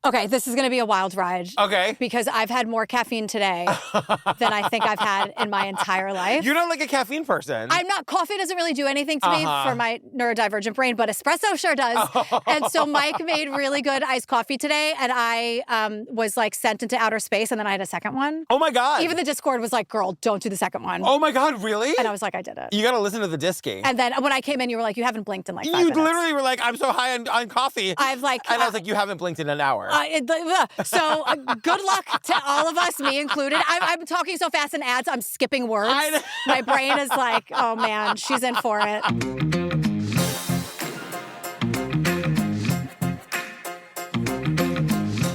Okay, this is going to be a wild ride. Okay. Because I've had more caffeine today than I think I've had in my entire life. You're not like a caffeine person. I'm not. Coffee doesn't really do anything to me for my neurodivergent brain, but espresso sure does. And so Mike made really good iced coffee today, and I was like sent into outer space, and then I had a second one. Oh my God. Even the Discord was like, girl, don't do the second one. Oh my God, really? And I was like, I did it. You got to listen to the Disky. And then when I came in, you were like, you haven't blinked in like 5 minutes. You literally were like, I'm so high on coffee. I've like... And I was like, you haven't blinked in an hour. So good luck to all of us, me included. I'm talking so fast in ads, I'm skipping words. My brain is like, oh man, she's in for it.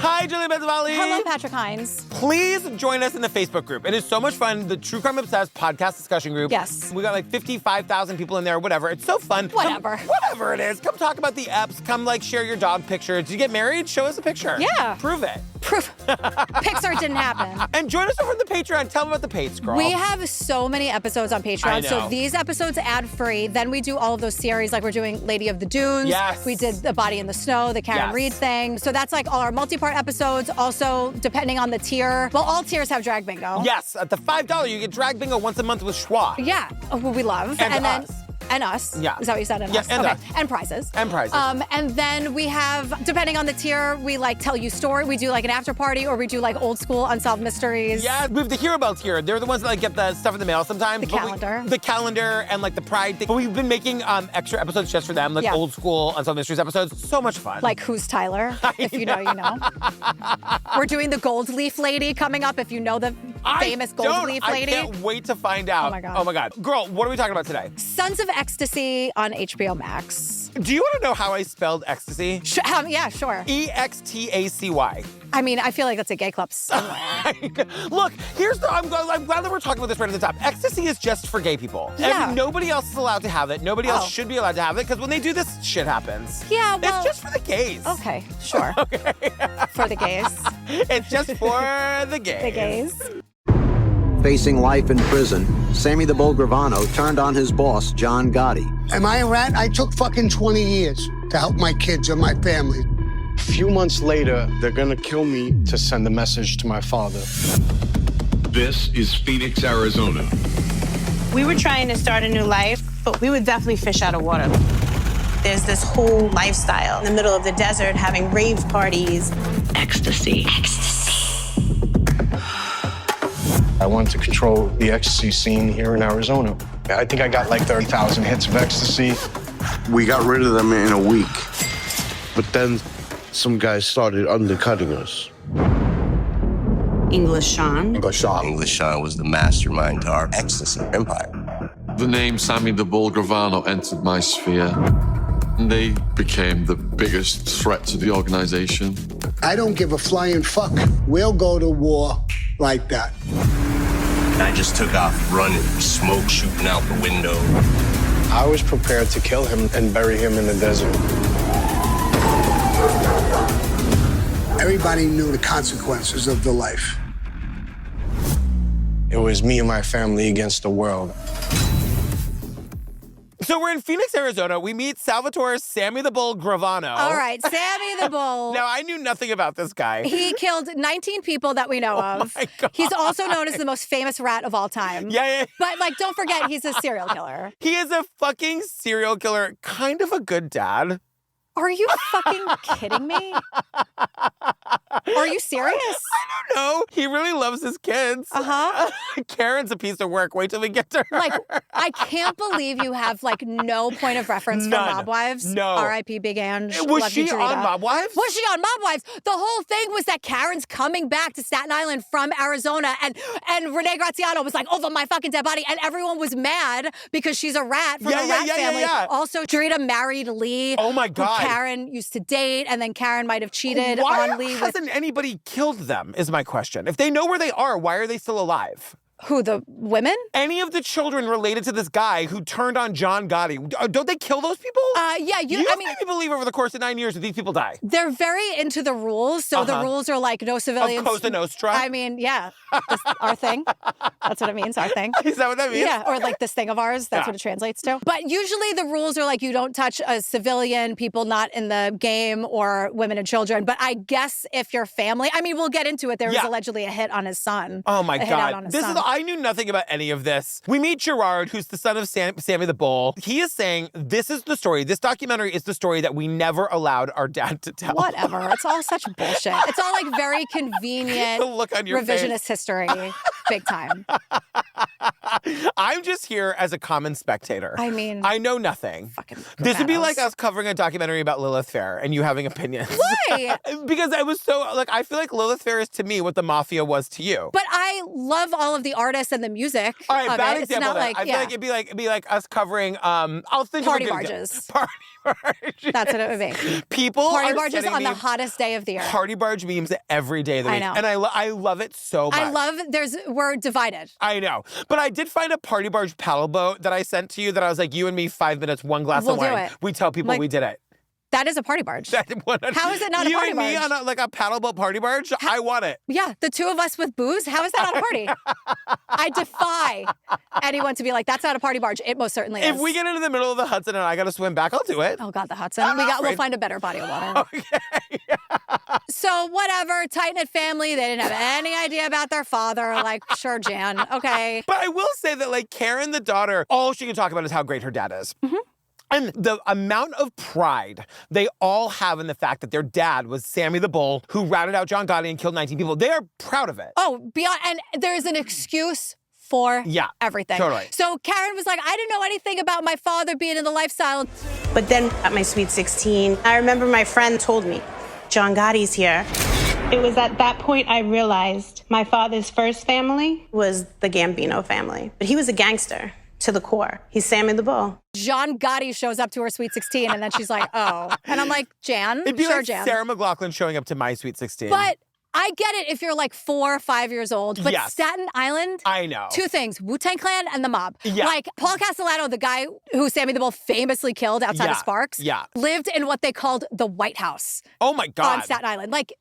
Hi, Gillian Benzavalli. Hello, Patrick Hines. Please join us in the Facebook group. It is so much fun. The True Crime Obsessed podcast discussion group. Yes. We got like 55,000 people in there, whatever. It's so fun. Whatever. Whatever it is. Come talk about the eps. Come like share your dog picture. Did you get married? Show us a picture. Yeah. Prove it. Proof. Pixar didn't happen. And join us over on the Patreon. Tell them about the Pates, girl. We have so many episodes on Patreon. I know. So these episodes ad-free. Then we do all of those series, like we're doing Lady of the Dunes. Yes. We did The Body in the Snow, the Karen Reed thing. So that's like all our multi-part episodes. Also, depending on the tier. Well, all tiers have drag bingo. Yes, at the $5, you get drag bingo once a month with Schwa. Yeah, well, we love. And then us. And us. Yeah. Is that what you said? And Yeah, us. and okay. us. And prizes. And prizes. And then we have, depending on the tier, we like tell you story. We do like an after party, or we do like old school unsolved mysteries. Yeah, we have the Hero Bell tier. They're the ones that like get the stuff in the mail sometimes. The calendar. The calendar and like the Pride thing. But we've been making extra episodes just for them, like old school unsolved mysteries episodes. So much fun. Like Who's Tyler? If you know, you know. We're doing the Gold Leaf Lady coming up. If you know the famous Gold Leaf Lady. I can't wait to find out. Oh my God. Oh my God. Girl, what are we talking about today? Sons of Ecstasy on HBO Max. Do you want to know how I spelled ecstasy? Yeah, sure. E-X-T-A-C-Y. I mean, I feel like that's a gay club somewhere. Look, I'm glad that we're talking about this right at the top. Ecstasy is just for gay people. Yeah. And nobody else is allowed to have it. Nobody else should be allowed to have it, because when they do this, shit happens. Yeah, well... It's just for the gays. Okay, sure. Okay. For the gays. It's just for the gays. The gays. Facing life in prison, Sammy the Bull Gravano turned on his boss, John Gotti. Am I a rat? I took fucking 20 years to help my kids and my family. A few months later, they're gonna kill me to send a message to my father. This is Phoenix, Arizona. We were trying to start a new life, but we would definitely fish out of water. There's this whole lifestyle in the middle of the desert, having rave parties. Ecstasy. Ecstasy. I wanted to control the ecstasy scene here in Arizona. I think I got like 30,000 hits of ecstasy. We got rid of them in a week. But then some guys started undercutting us. English Sean. English Sean was the mastermind to our ecstasy empire. The name Sammy the Bull Gravano entered my sphere. And they became the biggest threat to the organization. I don't give a flying fuck. We'll go to war like that. I just took off running, smoke shooting out the window. I was prepared to kill him and bury him in the desert. Everybody knew the consequences of the life. It was me and my family against the world. So we're in Phoenix, Arizona. We meet Salvatore Sammy the Bull Gravano. All right, Sammy the Bull. Now, I knew nothing about this guy. He killed 19 people that we know of. My God. He's also known as the most famous rat of all time. Yeah. But, like, don't forget, he's a serial killer. He is a fucking serial killer, kind of a good dad. Are you fucking kidding me? Are you serious? I don't know. He really loves his kids. Uh-huh. Karen's a piece of work. Wait till we get to her. Like, I can't believe you have, like, no point of reference for Mob Wives. No. R.I.P. Big Ange. Was she on Mob Wives? Was she on Mob Wives? The whole thing was that Karen's coming back to Staten Island from Arizona, and Renee Graziano was like, over my fucking dead body, and everyone was mad because she's a rat from a rat family. Yeah. Also, Drita married Lee. Oh, my God. Who Karen used to date, and then Karen might have cheated on Lee. Why hasn't anybody killed them, is my question. If they know where they are, why are they still alive? Who, the women? Any of the children related to this guy who turned on John Gotti. Don't they kill those people? Yeah. You made me believe over the course of 9 years that these people die. They're very into the rules. So the rules are like no civilians. Of Cosa Nostra? I mean, yeah. Our thing. That's what it means, our thing. Is that what that means? Yeah, or like this thing of ours. That's what it translates to. But usually the rules are like you don't touch a civilian, people not in the game, or women and children. But I guess if your family, I mean, we'll get into it. There was allegedly a hit on his son. Oh my God. I knew nothing about any of this. We meet Gerard, who's the son of Sammy the Bull. He is saying, this is the story. This documentary is the story that we never allowed our dad to tell. Whatever. It's all such bullshit. It's all like very convenient the look on your revisionist face. History. Big time. I'm just here as a common spectator. I mean, I know nothing. Fucking this would be like us covering a documentary about Lilith Fair and you having opinions. Why? Because I was so, like, I feel like Lilith Fair is to me what the mafia was to you. But I love all of the artists and the music. All right, bad example. It's not like, I feel like it'd be like us covering I'll think party barges. Party barges. That's what it would be. People party are barges on the hottest day of the year. Party barge memes every day of the week. I know. And I love it so much. We're divided. I know. But I did find a party barge paddle boat that I sent to you that I was like, you and me, 5 minutes, one glass of wine. Do it. We tell people we did it. That is a party barge. How is it not a party barge? You and me on a paddle boat party barge? I want it. Yeah, the two of us with booze? How is that not a party? I defy anyone to be like, that's not a party barge. It most certainly is. If we get into the middle of the Hudson and I got to swim back, I'll do it. Oh, God, the Hudson. We'll find a better body of water. Okay. So whatever, tight-knit family. They didn't have any idea about their father. Like, sure, Jan. Okay. But I will say that, like, Karen, the daughter, all she can talk about is how great her dad is. Mm-hmm. And the amount of pride they all have in the fact that their dad was Sammy the Bull, who routed out John Gotti and killed 19 people. They are proud of it. Oh, beyond, and there's an excuse for everything. Totally. So Karen was like, I didn't know anything about my father being in the lifestyle. But then at my Sweet 16, I remember my friend told me, John Gotti's here. It was at that point I realized my father's first family was the Gambino family. But he was a gangster. To the core. He's Sammy the Bull. John Gotti shows up to her Sweet 16, and then she's like, oh. And I'm like, Jan? It'd be sure, like Jan. Sarah McLachlan showing up to my Sweet 16. But I get it if you're like 4 or 5 years old. But Staten Island? I know. Two things, Wu-Tang Clan and the mob. Yeah. Like, Paul Castellano, the guy who Sammy the Bull famously killed outside of Sparks, lived in what they called the White House. Oh, my God. On Staten Island. Like,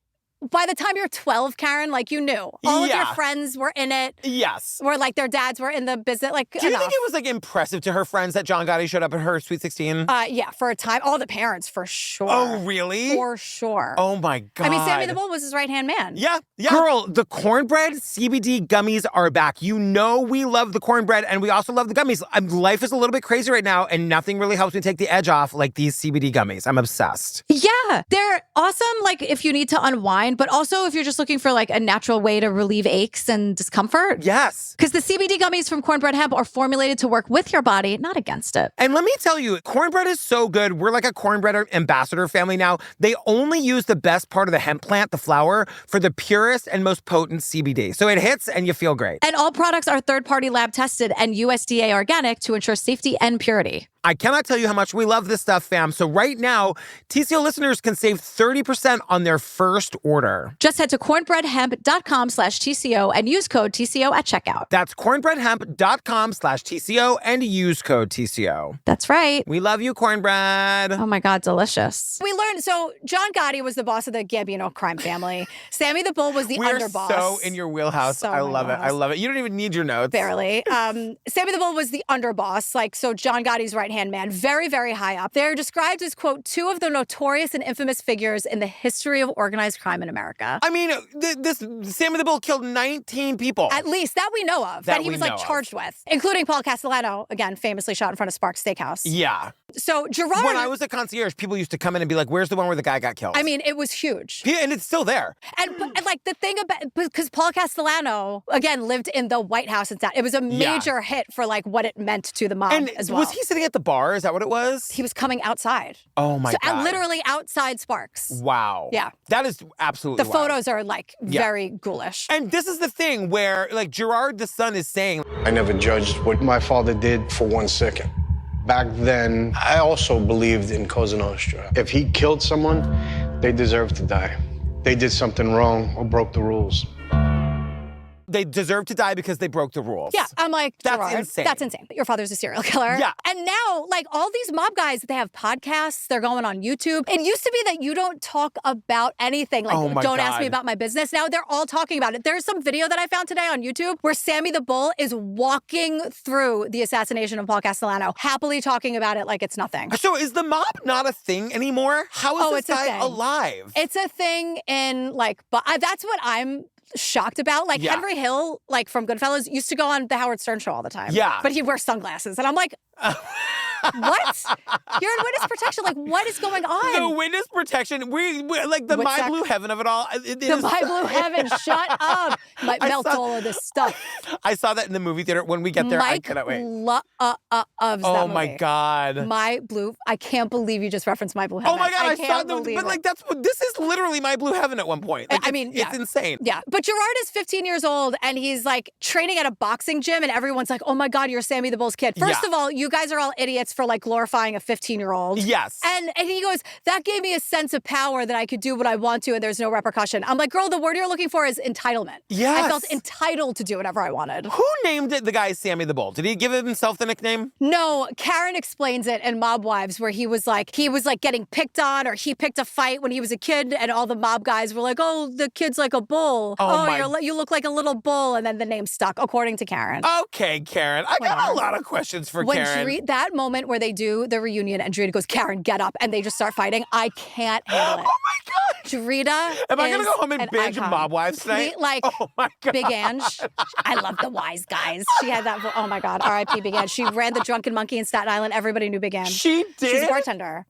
by the time you're 12, Karen, like, you knew. All of your friends were in it. Yes. Or, like, their dads were in the business. Like, do you think it was, like, impressive to her friends that John Gotti showed up at her Sweet 16? Yeah, for a time. All the parents, for sure. Oh, really? For sure. Oh, my God. I mean, Sammy the Bull was his right-hand man. Yeah. Girl, the cornbread CBD gummies are back. You know we love the cornbread, and we also love the gummies. Life is a little bit crazy right now, and nothing really helps me take the edge off like these CBD gummies. I'm obsessed. Yeah, they're awesome, like, if you need to unwind, but also if you're just looking for like a natural way to relieve aches and discomfort. Yes. Because the CBD gummies from Cornbread Hemp are formulated to work with your body, not against it. And let me tell you, cornbread is so good. We're like a cornbread ambassador family now. They only use the best part of the hemp plant, the flower, for the purest and most potent CBD. So it hits and you feel great. And all products are third-party lab tested and USDA organic to ensure safety and purity. I cannot tell you how much we love this stuff, fam. So right now, TCO listeners can save 30% on their first order. Just head to cornbreadhemp.com/TCO and use code TCO at checkout. That's cornbreadhemp.com/TCO and use code TCO. That's right. We love you, cornbread. Oh my God, delicious. We learned, so John Gotti was the boss of the Gambino crime family. Sammy the Bull was the underboss. We're so in your wheelhouse. I love it. I love it. You don't even need your notes. Barely. Sammy the Bull was the underboss. Like, so John Gotti's right-hand man, very, very high up. They're described as, quote, two of the notorious and infamous figures in the history of organized crime in America. I mean, this Sammy the Bull killed 19 people. At least, that we know of. That he was, like, charged with. Including Paul Castellano, again, famously shot in front of Sparks Steakhouse. Yeah. So, Gerard... When I was a concierge, people used to come in and be like, where's the one where the guy got killed? I mean, it was huge. And it's still there. And like, the thing about... Because Paul Castellano, again, lived in the White House and stuff. It was a major hit for, like, what it meant to the mob as well. Was he sitting at the bar? Is that what it was? He was coming outside. Oh, my God. Literally outside Sparks. Wow. Yeah. That is absolutely The photos are, like, very ghoulish. And this is the thing where, like, Gerard, the son, is saying... I never judged what my father did for 1 second. Back then, I also believed in Cosa Nostra. If he killed someone, they deserved to die. They did something wrong or broke the rules. they deserve to die because they broke the rules. Yeah, I'm like, that's Gerard, insane. That's insane. Your father's a serial killer. Yeah. And now, like, all these mob guys, they have podcasts. They're going on YouTube. It used to be that you don't talk about anything. Like, don't ask me about my business. Now they're all talking about it. There's some video that I found today on YouTube where Sammy the Bull is walking through the assassination of Paul Castellano, happily talking about it like it's nothing. So is the mob not a thing anymore? How is this guy alive? It's a thing in, like, but that's what I'm shocked about. Like, Henry Hill, like, from Goodfellas, used to go on the Howard Stern show all the time. Yeah. But he wears sunglasses. And I'm like, what? You're in witness protection. Like, what is going on? The witness protection. We like the My Blue Heaven of it all. The My Blue Heaven. Shut up. Might melt all of this stuff. I saw that in the movie theater. When we get there, I cannot wait. Loves that Oh movie. my God. My Blue. I can't believe you just referenced My Blue Heaven. Oh my God. I saw them. But like this is literally My Blue Heaven at one point. Like, it's insane. Yeah. But Gerard is 15 years old and he's like training at a boxing gym and everyone's like, oh my God, you're Sammy the Bull's kid. First of all, you guys are all idiots for like glorifying a 15-year-old. Yes. And he goes, that gave me a sense of power that I could do what I want to and there's no repercussion. I'm like, girl, the word you're looking for is entitlement. Yes. I felt entitled to do whatever I wanted. Who named it the guy Sammy the Bull? Did he give himself the nickname? No, Karen explains it in Mob Wives where he was like getting picked on or he picked a fight when he was a kid and all the mob guys were like, oh, the kid's like a bull. You look like a little bull. And then the name stuck, according to Karen. Okay, Karen. I got a lot of questions for Karen. That moment where they do the reunion and Drita goes, Karen, get up, and they just start fighting, I can't handle it. Oh my God. Drita Am I going to go home and binge Mob Wives tonight? Oh my God. Big Ange. I love the wise guys. She had that, oh my God, R.I.P. Big Ange. She ran the Drunken Monkey in Staten Island. Everybody knew Big Ange. She did? She's a bartender.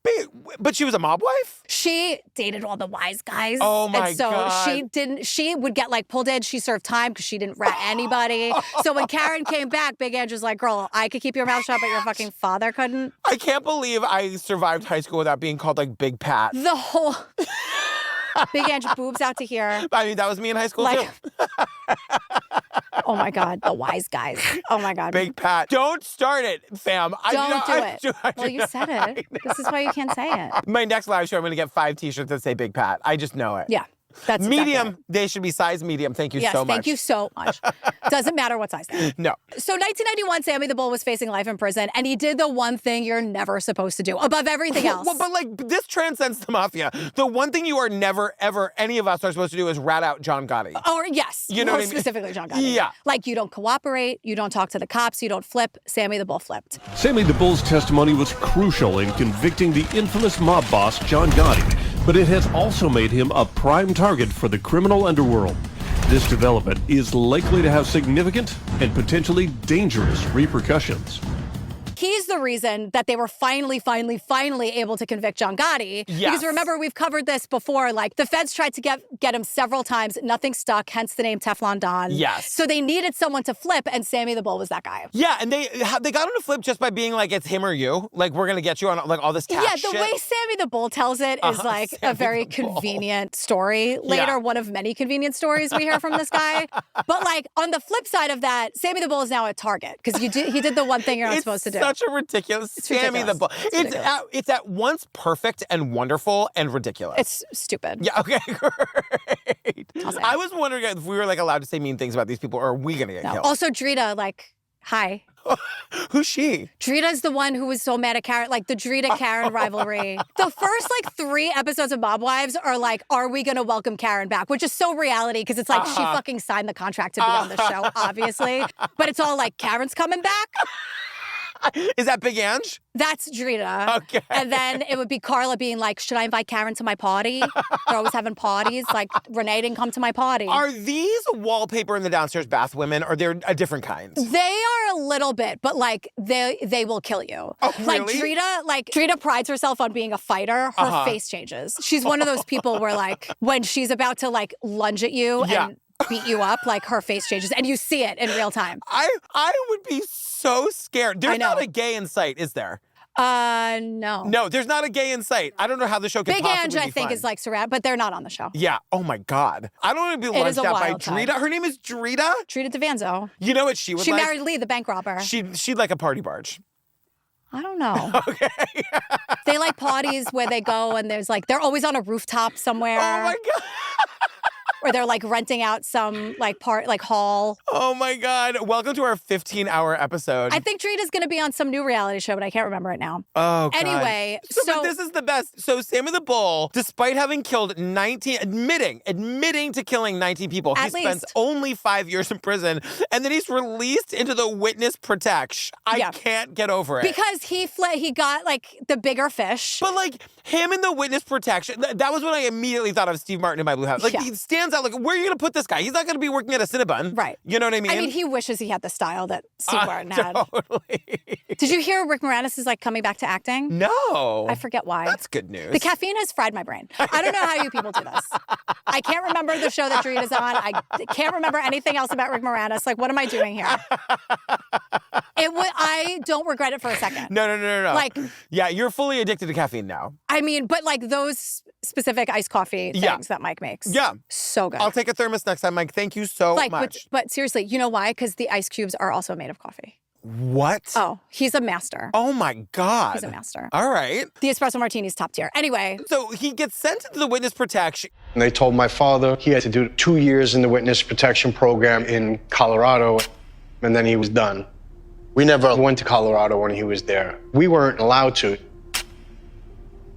But she was a mob wife? She dated all the wise guys. Oh my God. She would get like pulled in. She served time because she didn't rat anybody. So when Karen came back, Big Ange was like, girl, I could keep your mouth shut, but your fucking father couldn't. I can't believe I survived high school without being called like Big Pat. The whole Big Ange boobs out to here. I mean, that was me in high school too. Oh my God, the wise guys. Oh my God. Big Pat. Don't start it, fam. Don't do it. Well, you said it. This is why you can't say it. My next live show, I'm going to get 5 t-shirts that say Big Pat. I just know it. Yeah. That's medium. Exactly. They should be size medium. Thank you so much. Thank you so much. Doesn't matter what size they are. No. So 1991, Sammy the Bull was facing life in prison, and he did the one thing you're never supposed to do above everything else. Well, but like this transcends the mafia. The one thing you are never, ever, any of us are supposed to do is rat out John Gotti. Or yes, you know what I mean? Specifically John Gotti. Yeah. Like you don't cooperate, you don't talk to the cops, you don't flip. Sammy the Bull flipped. Sammy the Bull's testimony was crucial in convicting the infamous mob boss John Gotti, but it has also made him a prime target for the criminal underworld. This development is likely to have significant and potentially dangerous repercussions. He's the reason that they were finally able to convict John Gotti. Yes. Because remember, we've covered this before. Like, the feds tried to get him several times. Nothing stuck, hence the name Teflon Don. Yes. So they needed someone to flip, and Sammy the Bull was that guy. Yeah, and they got him to flip just by being like, it's him or you. Like, we're going to get you on like all this tax shit. Yeah, the way Sammy the Bull tells it is like Sammy a very convenient story. Later, one of many convenient stories we hear from this guy. But like, on the flip side of that, Sammy the Bull is now a target because he did the one thing you're not supposed to do. Such a ridiculous Sammy the Bull. It's at once perfect and wonderful and ridiculous. It's stupid. Yeah, okay, great. I was wondering if we were like allowed to say mean things about these people or are we going to get killed? Also, Drita, like, hi. Who's she? Drita's the one who was so mad at Karen, like the Drita-Karen rivalry. The first like 3 episodes of Mob Wives are like, are we going to welcome Karen back? Which is so reality because it's like she fucking signed the contract to be on the show, obviously. But it's all like, Karen's coming back. Is that Big Ange? That's Drita. Okay. And then it would be Carla being like, should I invite Karen to my party? They're always having parties. Like, Renee didn't come to my party. Are these wallpaper in the downstairs bath women, or they're a different kind? They are a little bit, but like, they will kill you. Oh, really? Like, Drita prides herself on being a fighter. Her face changes. She's one of those people where like, when she's about to like lunge at you and beat you up, like her face changes and you see it in real time. I would be so scared. There's not a gay in sight, is there? No. No, there's not a gay in sight. I don't know how the show could possibly be Big Ange, I think, is like surrounded, but they're not on the show. Yeah. Oh my God. I don't want to be lunged at by Drita. Her name is Drita? Drita DeVanzo. You know what she would like? She married Lee, the bank robber. She'd like a party barge. I don't know. Okay. They like parties where they go and there's like, they're always on a rooftop somewhere. Oh my God. or they're like renting out some like hall. Oh my God. Welcome to our 15-hour episode. I think Drita's going to be on some new reality show, but I can't remember it now. Oh, God. Anyway, but this is the best. So Sammy the Bull, despite having killed admitting to killing 19 people, he spends only 5 years in prison, and then he's released into the witness protection. I can't get over it. Because he got like the bigger fish. But like him in the witness protection, that was when I immediately thought of Steve Martin in My Blue House. Like he stands out, like, where are you going to put this guy? He's not going to be working at a Cinnabon. Right. You know what I mean? I mean, he wishes he had the style that Steve Martin had. Totally. Did you hear Rick Moranis is like coming back to acting? No. I forget why. That's good news. The caffeine has fried my brain. I don't know how you people do this. I can't remember the show that Drita's on. I can't remember anything else about Rick Moranis. Like, what am I doing here? I don't regret it for a second. No. Like, yeah, you're fully addicted to caffeine now. I mean, but like those specific iced coffee things that Mike makes. Yeah. So good. I'll take a thermos next time, Mike. Thank you so much. But seriously, you know why? Because the ice cubes are also made of coffee. What? Oh, he's a master. Oh my God. He's a master. All right. The espresso martini's top tier. Anyway. So he gets sent into the witness protection. And they told my father he had to do 2 years in the witness protection program in Colorado, and then he was done. We never went to Colorado when he was there. We weren't allowed to.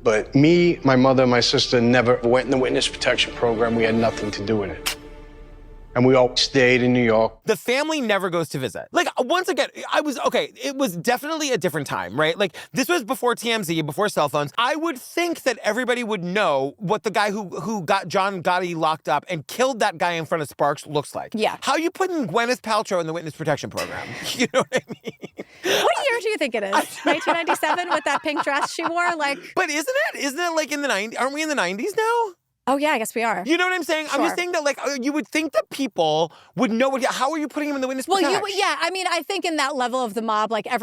But me, my mother, my sister never went in the witness protection program. We had nothing to do with it. And we all stayed in New York. The family never goes to visit. Like, once again, it was definitely a different time, right? Like, this was before TMZ, before cell phones. I would think that everybody would know what the guy who got John Gotti locked up and killed that guy in front of Sparks looks like. Yeah. How you putting Gwyneth Paltrow in the witness protection program? You know what I mean? What year do you think it is? 1997 with that pink dress she wore? Like, but isn't it like in the 90s? Aren't we in the 90s now? Oh, yeah, I guess we are. You know what I'm saying? Sure. I'm just saying that, like, you would think that people would know how are you putting him in the witness protection? I mean, I think in that level of the mob, like I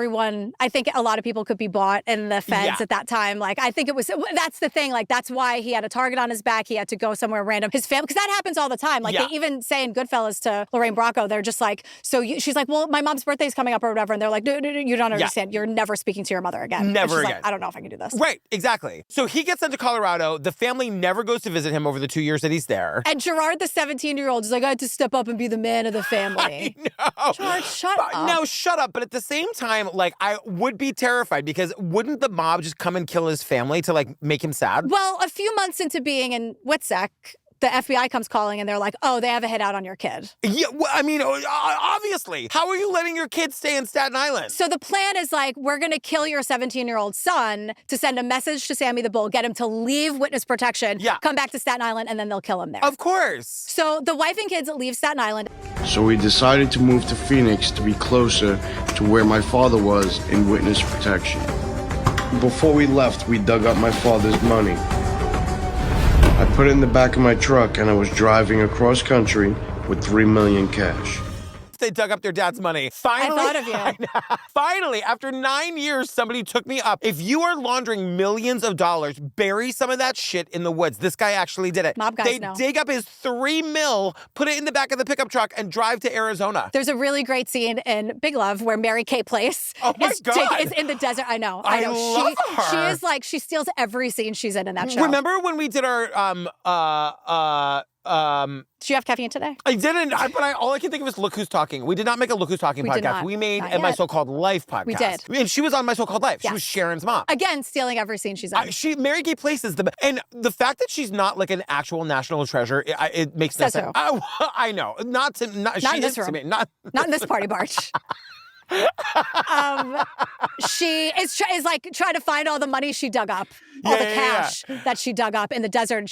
think a lot of people could be bought in the feds at that time. Like, I think that's the thing. Like, that's why he had a target on his back. He had to go somewhere random. His family, because that happens all the time. Like, they even say in Goodfellas to Lorraine Bracco, they're just like, she's like, well, my mom's birthday's coming up or whatever. And they're like, no, you don't understand. You're never speaking to your mother again. Never again. Like, I don't know if I can do this. Right, exactly. So he gets sent to Colorado. The family never goes to visit him over the 2 years that he's there. And Gerard, the 17-year-old, is like, I had to step up and be the man of the family. I know. Gerard, shut up. No, shut up. But at the same time, like, I would be terrified because wouldn't the mob just come and kill his family to, like, make him sad? Well, a few months into being in WITSEC, the FBI comes calling and they're like, oh, they have a hit out on your kid. Yeah, well, I mean, obviously. How are you letting your kid stay in Staten Island? So the plan is like, we're going to kill your 17-year-old son to send a message to Sammy the Bull, get him to leave witness protection, come back to Staten Island, and then they'll kill him there. Of course. So the wife and kids leave Staten Island. So we decided to move to Phoenix to be closer to where my father was in witness protection. Before we left, we dug up my father's money. I put it in the back of my truck, and I was driving across country with $3 million cash. They dug up their dad's money. Finally, I thought of you. Finally, after 9 years, somebody took me up. If you are laundering millions of dollars, bury some of that shit in the woods. This guy actually did it. Mob guys know. They dig up his $3 million, put it in the back of the pickup truck, and drive to Arizona. There's a really great scene in Big Love where Mary Kay Place is in the desert. I know. I love her. She is like, she steals every scene she's in that show. Remember when we did our did you have caffeine today? I didn't, but all I can think of is Look Who's Talking. We did not make a Look Who's Talking podcast. We made a My So-Called Life podcast. We did. And she was on My So-Called Life. She was Sharon's mom. Again, stealing every scene she's in. Mary Kay Place is the best. And the fact that she's not like an actual national treasure, it makes no sense. I know. Not in this room. Not in this party barge. She is like trying to find all the money she dug up, all the cash that she dug up in the desert.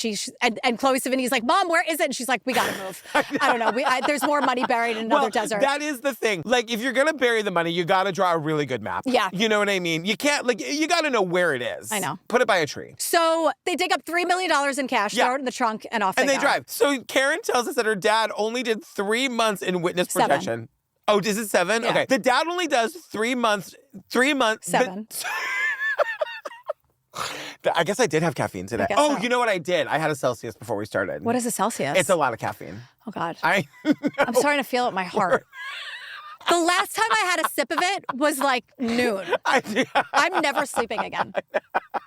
And Chloe Sevigny's like, Mom, where is it? And she's like, we gotta move. I don't know. There's more money buried in another desert. That is the thing. Like, if you're gonna bury the money, you gotta draw a really good map. Yeah. You know what I mean? You can't, like, you gotta know where it is. I know. Put it by a tree. So they dig up $3 million in cash, throw it in the trunk, and off they go. drive. So Karen tells us that her dad only did 3 months in witness protection. Oh, is it 7? Yeah. Okay. The dad only does 3 months. 7. I guess I did have caffeine today. So. You know what I did? I had a Celsius before we started. What is a Celsius? It's a lot of caffeine. Oh, God. I'm starting to feel it in my heart. The last time I had a sip of it was like noon. I'm never sleeping again.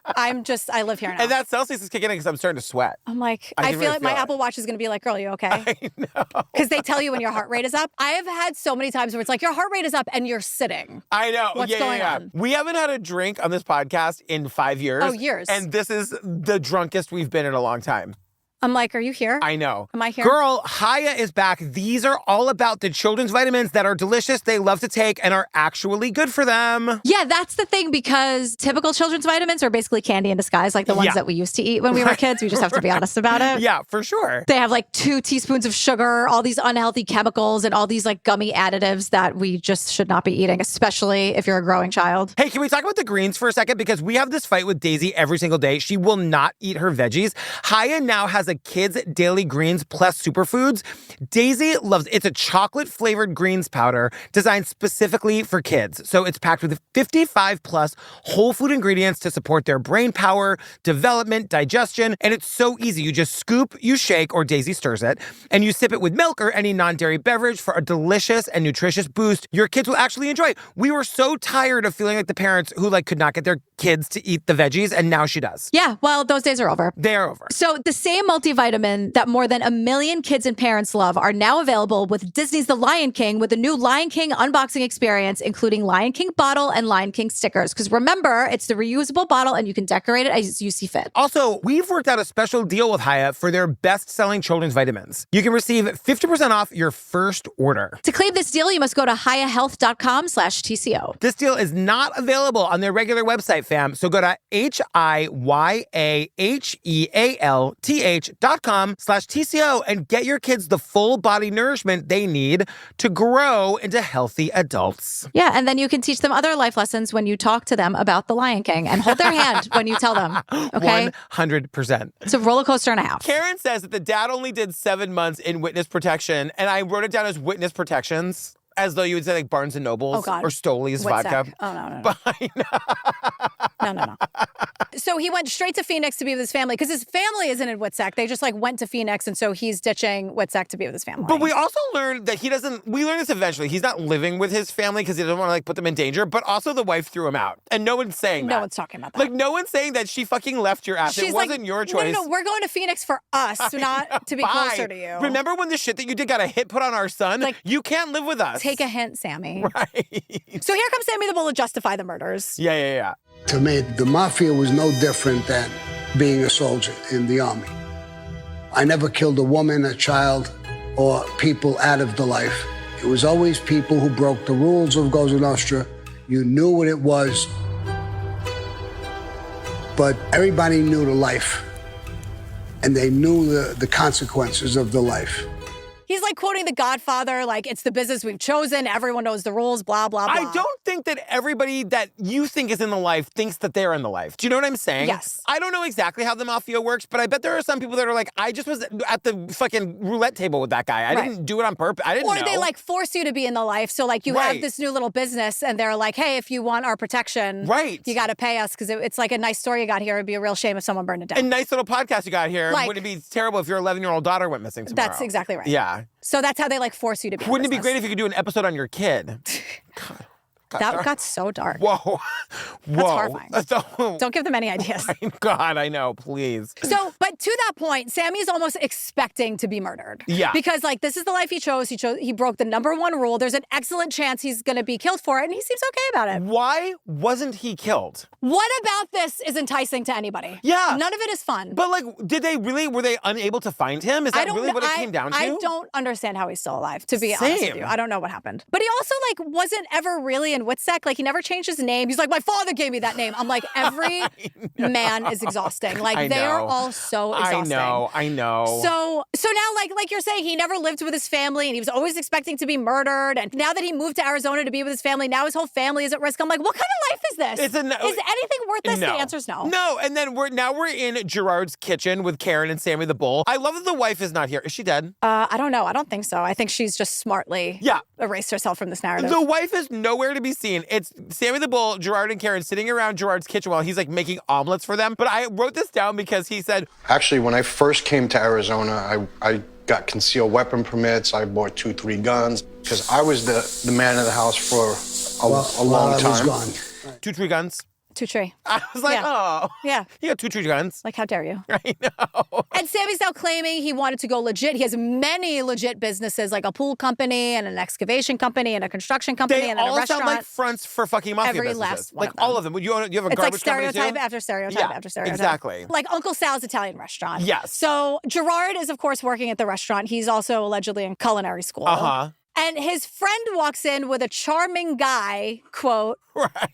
I live here now. And that Celsius is kicking in because I'm starting to sweat. I'm like, I feel like my Apple Watch is going to be like, girl, you okay? I know. Because they tell you when your heart rate is up. I have had so many times where it's like, your heart rate is up and you're sitting. I know. What's going on? We haven't had a drink on this podcast in 5 years. Oh, years. And this is the drunkest we've been in a long time. I'm like, are you here? I know. Am I here? Girl, Haya is back. These are all about the children's vitamins that are delicious, they love to take, and are actually good for them. Yeah, that's the thing, because typical children's vitamins are basically candy in disguise, like the ones that we used to eat when we were kids. We just have to be honest about it. Yeah, for sure. They have like 2 teaspoons of sugar, all these unhealthy chemicals, and all these like gummy additives that we just should not be eating, especially if you're a growing child. Hey, can we talk about the greens for a second? Because we have this fight with Daisy every single day. She will not eat her veggies. Haya now has a kid's daily greens plus superfoods. Daisy loves it's a chocolate flavored greens powder designed specifically for kids. So it's packed with 55 plus whole food ingredients to support their brain power, development, digestion, and it's so easy. You just scoop, you shake, or Daisy stirs it, and you sip it with milk or any non-dairy beverage for a delicious and nutritious boost your kids will actually enjoy. We were so tired of feeling like the parents who could not get their kids to eat the veggies, and now she does. Yeah, well, those days are over. They are over. So the same multivitamin that more than 1 million kids and parents love are now available with Disney's The Lion King with the new Lion King unboxing experience, including Lion King bottle and Lion King stickers. Because remember, it's the reusable bottle and you can decorate it as you see fit. Also, we've worked out a special deal with Haya for their best-selling children's vitamins. You can receive 50% off your first order. To claim this deal, you must go to hayahealth.com/TCO. This deal is not available on their regular website, fam. So go to HIYAHEALTH.com/TCO and get your kids the full body nourishment they need to grow into healthy adults. Yeah, and then you can teach them other life lessons when you talk to them about the Lion King and hold their hand when you tell them, okay? 100%. It's a roller coaster and a half. Karen says that the dad only did 7 months in witness protection, and I wrote it down as witness protections, as though you would say like Barnes & Noble's or Stoli's vodka. Oh, no. But No. So he went straight to Phoenix to be with his family because his family isn't in Witsec. They just went to Phoenix, and so he's ditching Witsec to be with his family. But we also learned that we learned this eventually. He's not living with his family because he doesn't want to put them in danger, but also the wife threw him out. And no one's saying that. No one's talking about that. No one's saying that she fucking left your ass. It wasn't your choice. No, we're going to Phoenix for us, not to be closer to you. Remember when the shit that you did got a hit put on our son? You can't live with us. Take a hint, Sammy. Right. So here comes Sammy the Bull to justify the murders. Yeah. To me, the mafia was no different than being a soldier in the army. I never killed a woman, a child, or people out of the life. It was always people who broke the rules of Cosa Nostra. You knew what it was, but everybody knew the life, and they knew the consequences of the life. He's quoting The Godfather, it's the business we've chosen, everyone knows the rules, blah, blah, blah. I don't think that everybody that you think is in the life thinks that they're in the life. Do you know what I'm saying? Yes. I don't know exactly how the mafia works, but I bet there are some people that are I just was at the fucking roulette table with that guy. I didn't do it on purpose. I didn't know. Or they force you to be in the life. So you have this new little business and they're hey, if you want our protection, you got to pay us because it's a nice story you got here. It'd be a real shame if someone burned it down. A nice little podcast you got here. Wouldn't it be terrible if your 11-year-old daughter went missing tomorrow? That's exactly right. Yeah. So that's how they force you to be. Wouldn't it be great if you could do an episode on your kid? That got so dark. Whoa. That's horrifying. Don't give them any ideas. Oh my God, I know, please. So, but to that point, Sammy's almost expecting to be murdered. Yeah. Because this is the life he chose. He broke the #1 rule. There's an excellent chance he's going to be killed for it, and he seems okay about it. Why wasn't he killed? What about this is enticing to anybody? Yeah. None of it is fun. But were they unable to find him? Is that really what it came down to? I don't understand how he's still alive, to be honest with you. I don't know what happened. But he also wasn't ever really in Witsec. He never changed his name. He's my father gave me that name. I'm every man is exhausting. They are all so exhausting. I know. So now, like you're saying, he never lived with his family and he was always expecting to be murdered. And now that he moved to Arizona to be with his family, now his whole family is at risk. I'm what kind of life is this? Is anything worth this? No. The answer's no. No, and then we're in Gerard's kitchen with Karen and Sammy the Bull. I love that the wife is not here. Is she dead? I don't know. I don't think so. I think she's just smartly erased herself from this narrative. The wife is nowhere to be seen. It's Sammy the Bull, Gerard, and Karen sitting around Gerard's kitchen while he's making omelets for them. But I wrote this down because he said... Actually, when I first came to Arizona, I got concealed weapon permits. I bought 2-3 guns. Because I was the man of the house for a long time. I was gone. 2 tree guns. 2 tree. I was like, oh. Yeah. You got 2 tree guns. Like, how dare you? I know. And Sammy's now claiming he wanted to go legit. He has many legit businesses, like a pool company and an excavation company and a construction company and a restaurant. They all sound like fronts for fucking mafia Every businesses. last one like of them. all of them. You have a It's like garbage company stereotype too? after stereotype after stereotype. Exactly. Like Uncle Sal's Italian restaurant. Yes. So Gerard is, of course, working at the restaurant. He's also allegedly in culinary school. Uh-huh. And his friend walks in with a charming guy, quote,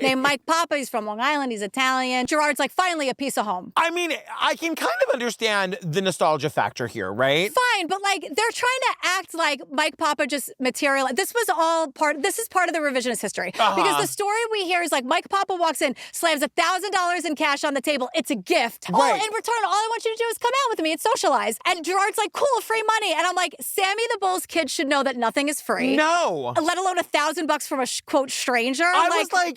named Mike Papa. He's from Long Island. He's Italian. Gerard's like, finally, a piece of home. I mean, I can kind of understand the nostalgia factor here, right? Fine, but like, they're trying to act like Mike Papa just materialized. This is part of the revisionist history. Because the story we hear is like, Mike Papa walks in, slams $1,000 in cash on the table. It's a gift. Right. Oh, in return, all I want you to do is come out with me and socialize. And Gerard's like, cool, free money. And I'm like, Sammy the Bull's kids should know that nothing is free. No. Let alone $1,000 from a quote stranger. I was like,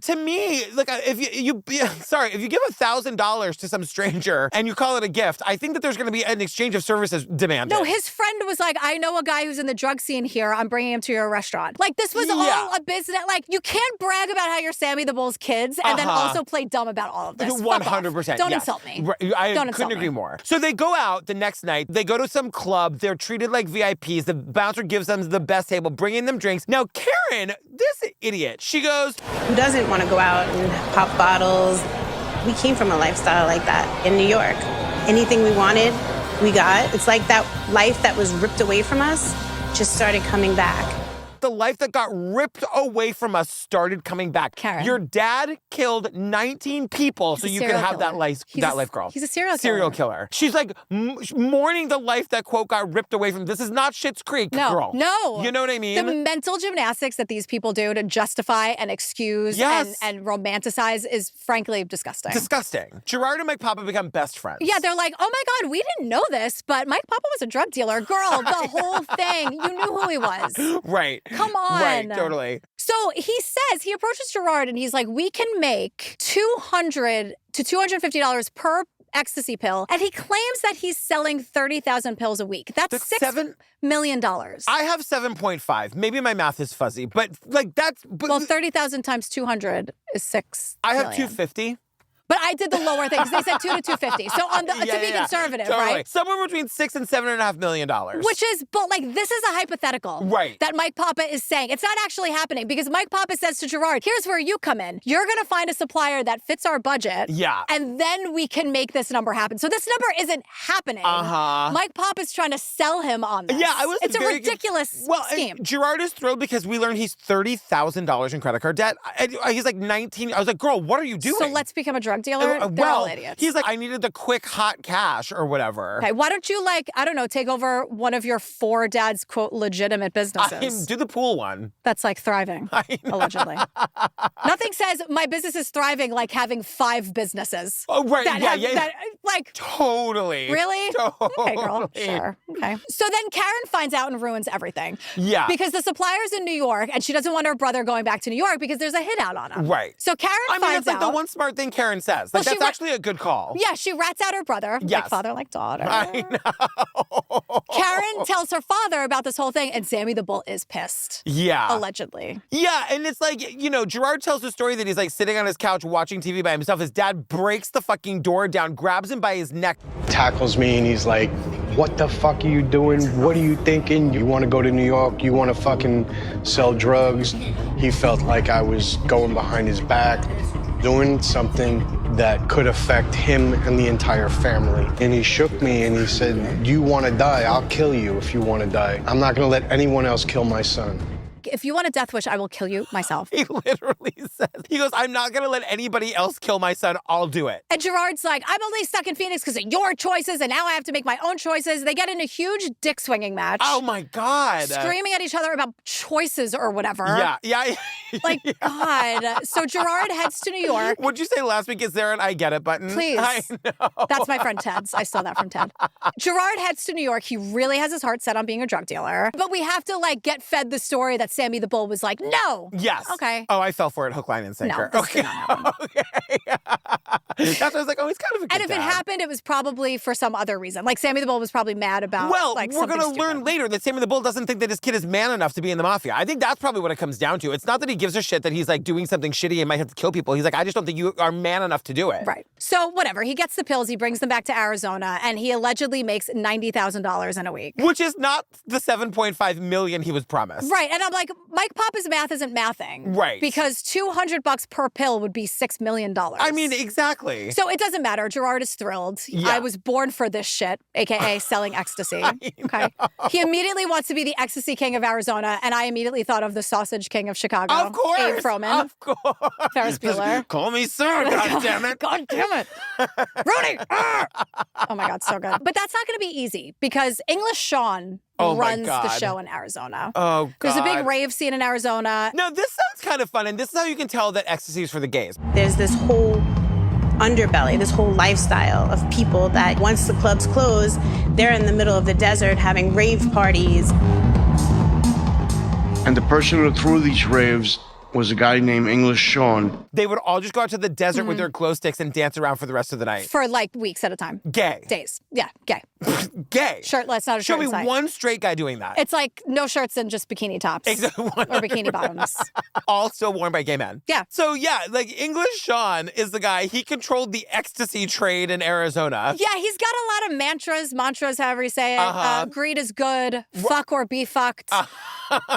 to me, like, if you if you give $1,000 to some stranger and you call it a gift, I think that there's going to be an exchange of services demanded. No, his friend was like, I know a guy who's in the drug scene here. I'm bringing him to your restaurant. Like, this was all a business. Like, you can't brag about how you're Sammy the Bull's kids and then also play dumb about all of this. 100%. Don't insult me. I Don't couldn't insult agree me. more. So they go out the next night. They go to some club. They're treated like VIPs. The bouncer gives them the best table, bringing them drinks. Now, Karen, this idiot, she goes, Who doesn't want to go out and pop bottles? We came from a lifestyle like that in New York. Anything we wanted, we got. It's like that life that was ripped away from us just started coming back. the life that got ripped away from us started coming back. Karen. Your dad killed 19 people so you can have that life, girl. He's a serial killer. Serial killer. She's like mourning the life that, quote, got ripped away from. This is not Schitt's Creek, girl. No. You know what I mean? The mental gymnastics that these people do to justify and excuse and romanticize is frankly disgusting. Disgusting. Gerard and Mike Papa become best friends. Yeah, they're like, oh my God, we didn't know this, but Mike Papa was a drug dealer. Girl, the whole thing. You knew who he was. Right. Come on. Right, totally. So he approaches Gerard and he's like, we can make $200 to $250 per ecstasy pill. And he claims that he's selling 30,000 pills a week. That's $6 million. I have 7.5. Maybe my math is fuzzy, but like that's... Well, 30,000 times 200 is 6 I have million. 250. But I did the lower thing because they said 2 to 250. So to be conservative, totally. right? Somewhere between $6 and $7.5 million. Which is, but like, this is a hypothetical. Right. That Mike Papa is saying. It's not actually happening because Mike Papa says to Gerard, here's where you come in. You're going to find a supplier that fits our budget. Yeah. And then we can make this number happen. So this number isn't happening. Mike Papa's trying to sell him on this. Yeah, It's a ridiculous scheme. Gerard is thrilled because we learned he's $30,000 in credit card debt. He's like 19. I was like, girl, what are you doing? So let's become a drug dealer? They're all idiots. He's like, I needed the quick, hot cash or whatever. Okay, why don't you, like, I don't know, take over one of your 4 dad's, quote, legitimate businesses? Do the pool one. That's like thriving, allegedly. Nothing says my business is thriving like having 5 businesses. Oh, right. Like, totally. Really? Totally. Okay, girl. Sure. Okay. So then Karen finds out and ruins everything. Yeah. Because the supplier's in New York and she doesn't want her brother going back to New York because there's a hit out on him. Right. So Karen finds out. It's like the one smart thing Karen says. Like, that's actually a good call. Yeah, she rats out her brother. Yes. Like father, like daughter. I know. Karen tells her father about this whole thing and Sammy the Bull is pissed. Yeah. Allegedly. Yeah, and it's like, Gerard tells the story that he's like sitting on his couch watching TV by himself. His dad breaks the fucking door down, grabs him by his neck. Tackles me and he's like, what the fuck are you doing? What are you thinking? You want to go to New York? You want to fucking sell drugs? He felt like I was going behind his back, doing something that could affect him and the entire family. And he shook me and he said, you want to die? I'll kill you if you want to die. I'm not going to let anyone else kill my son. If you want a death wish, I will kill you myself. He literally says, he goes, I'm not going to let anybody else kill my son. I'll do it. And Gerard's like, I'm only stuck in Phoenix because of your choices, and now I have to make my own choices. They get in a huge dick swinging match. Oh, my God. Screaming at each other about choices or whatever. Yeah. Like, God. So Gerard heads to New York. What'd you say last week? Is there an I get it button? Please. I know. That's my friend Ted's. I stole that from Ted. Gerard heads to New York. He really has his heart set on being a drug dealer. But we have to, like, get fed the story that Sammy the Bull was like, no. Yes. Okay. Oh, I fell for it, hook, line, and sinker. No, okay. Okay. That's what I was like, oh, he's kind of a good And if dad. it happened, it was probably for some other reason. Like, Sammy the Bull was probably mad about, well, like, we're something going to learn stupid. later that Sammy the Bull doesn't think that his kid is man enough to be in the mafia. I think that's probably what it comes down to. It's not that he gives a shit that he's, like, doing something shitty and might have to kill people. He's like, I just don't think you are man enough to do it. Right. So, whatever. He gets the pills, he brings them back to Arizona, and he allegedly makes $90,000 in a week. Which is not the $7.5 million he was promised. Right. And I'm like, Mike Papa's math isn't mathing. Right. Because $200 per pill would be $6 million. I mean, exactly. So it doesn't matter. Gerard is thrilled. Yeah. I was born for this shit, AKA selling ecstasy. Okay. He immediately wants to be the ecstasy king of Arizona, and I immediately thought of the sausage king of Chicago. Of course. Abe Froman. Of course. Ferris Bueller. Call me sir, God damn it. God damn it. Rudy! Oh my God, so good. But that's not going to be easy because English Sean runs the show in Arizona. Oh, God. There's a big rave scene in Arizona. Now, this sounds kind of fun, and this is how you can tell that ecstasy is for the gays. There's this whole underbelly, this whole lifestyle of people that once the clubs close, they're in the middle of the desert having rave parties. And the person who threw these raves was a guy named English Sean. They would all just go out to the desert with their glow sticks and dance around for the rest of the night. For like weeks at a time. Gay. Days. Yeah, gay. Gay. Shirtless, not a Show shirt me inside. one straight guy doing that. It's like no shirts and just bikini tops. Exactly. Or bikini bottoms. All still worn by gay men. Yeah. So yeah, like English Sean is the guy, he controlled the ecstasy trade in Arizona. Yeah, he's got a lot of mantras, however you say it. Greed is good. Fuck or be fucked.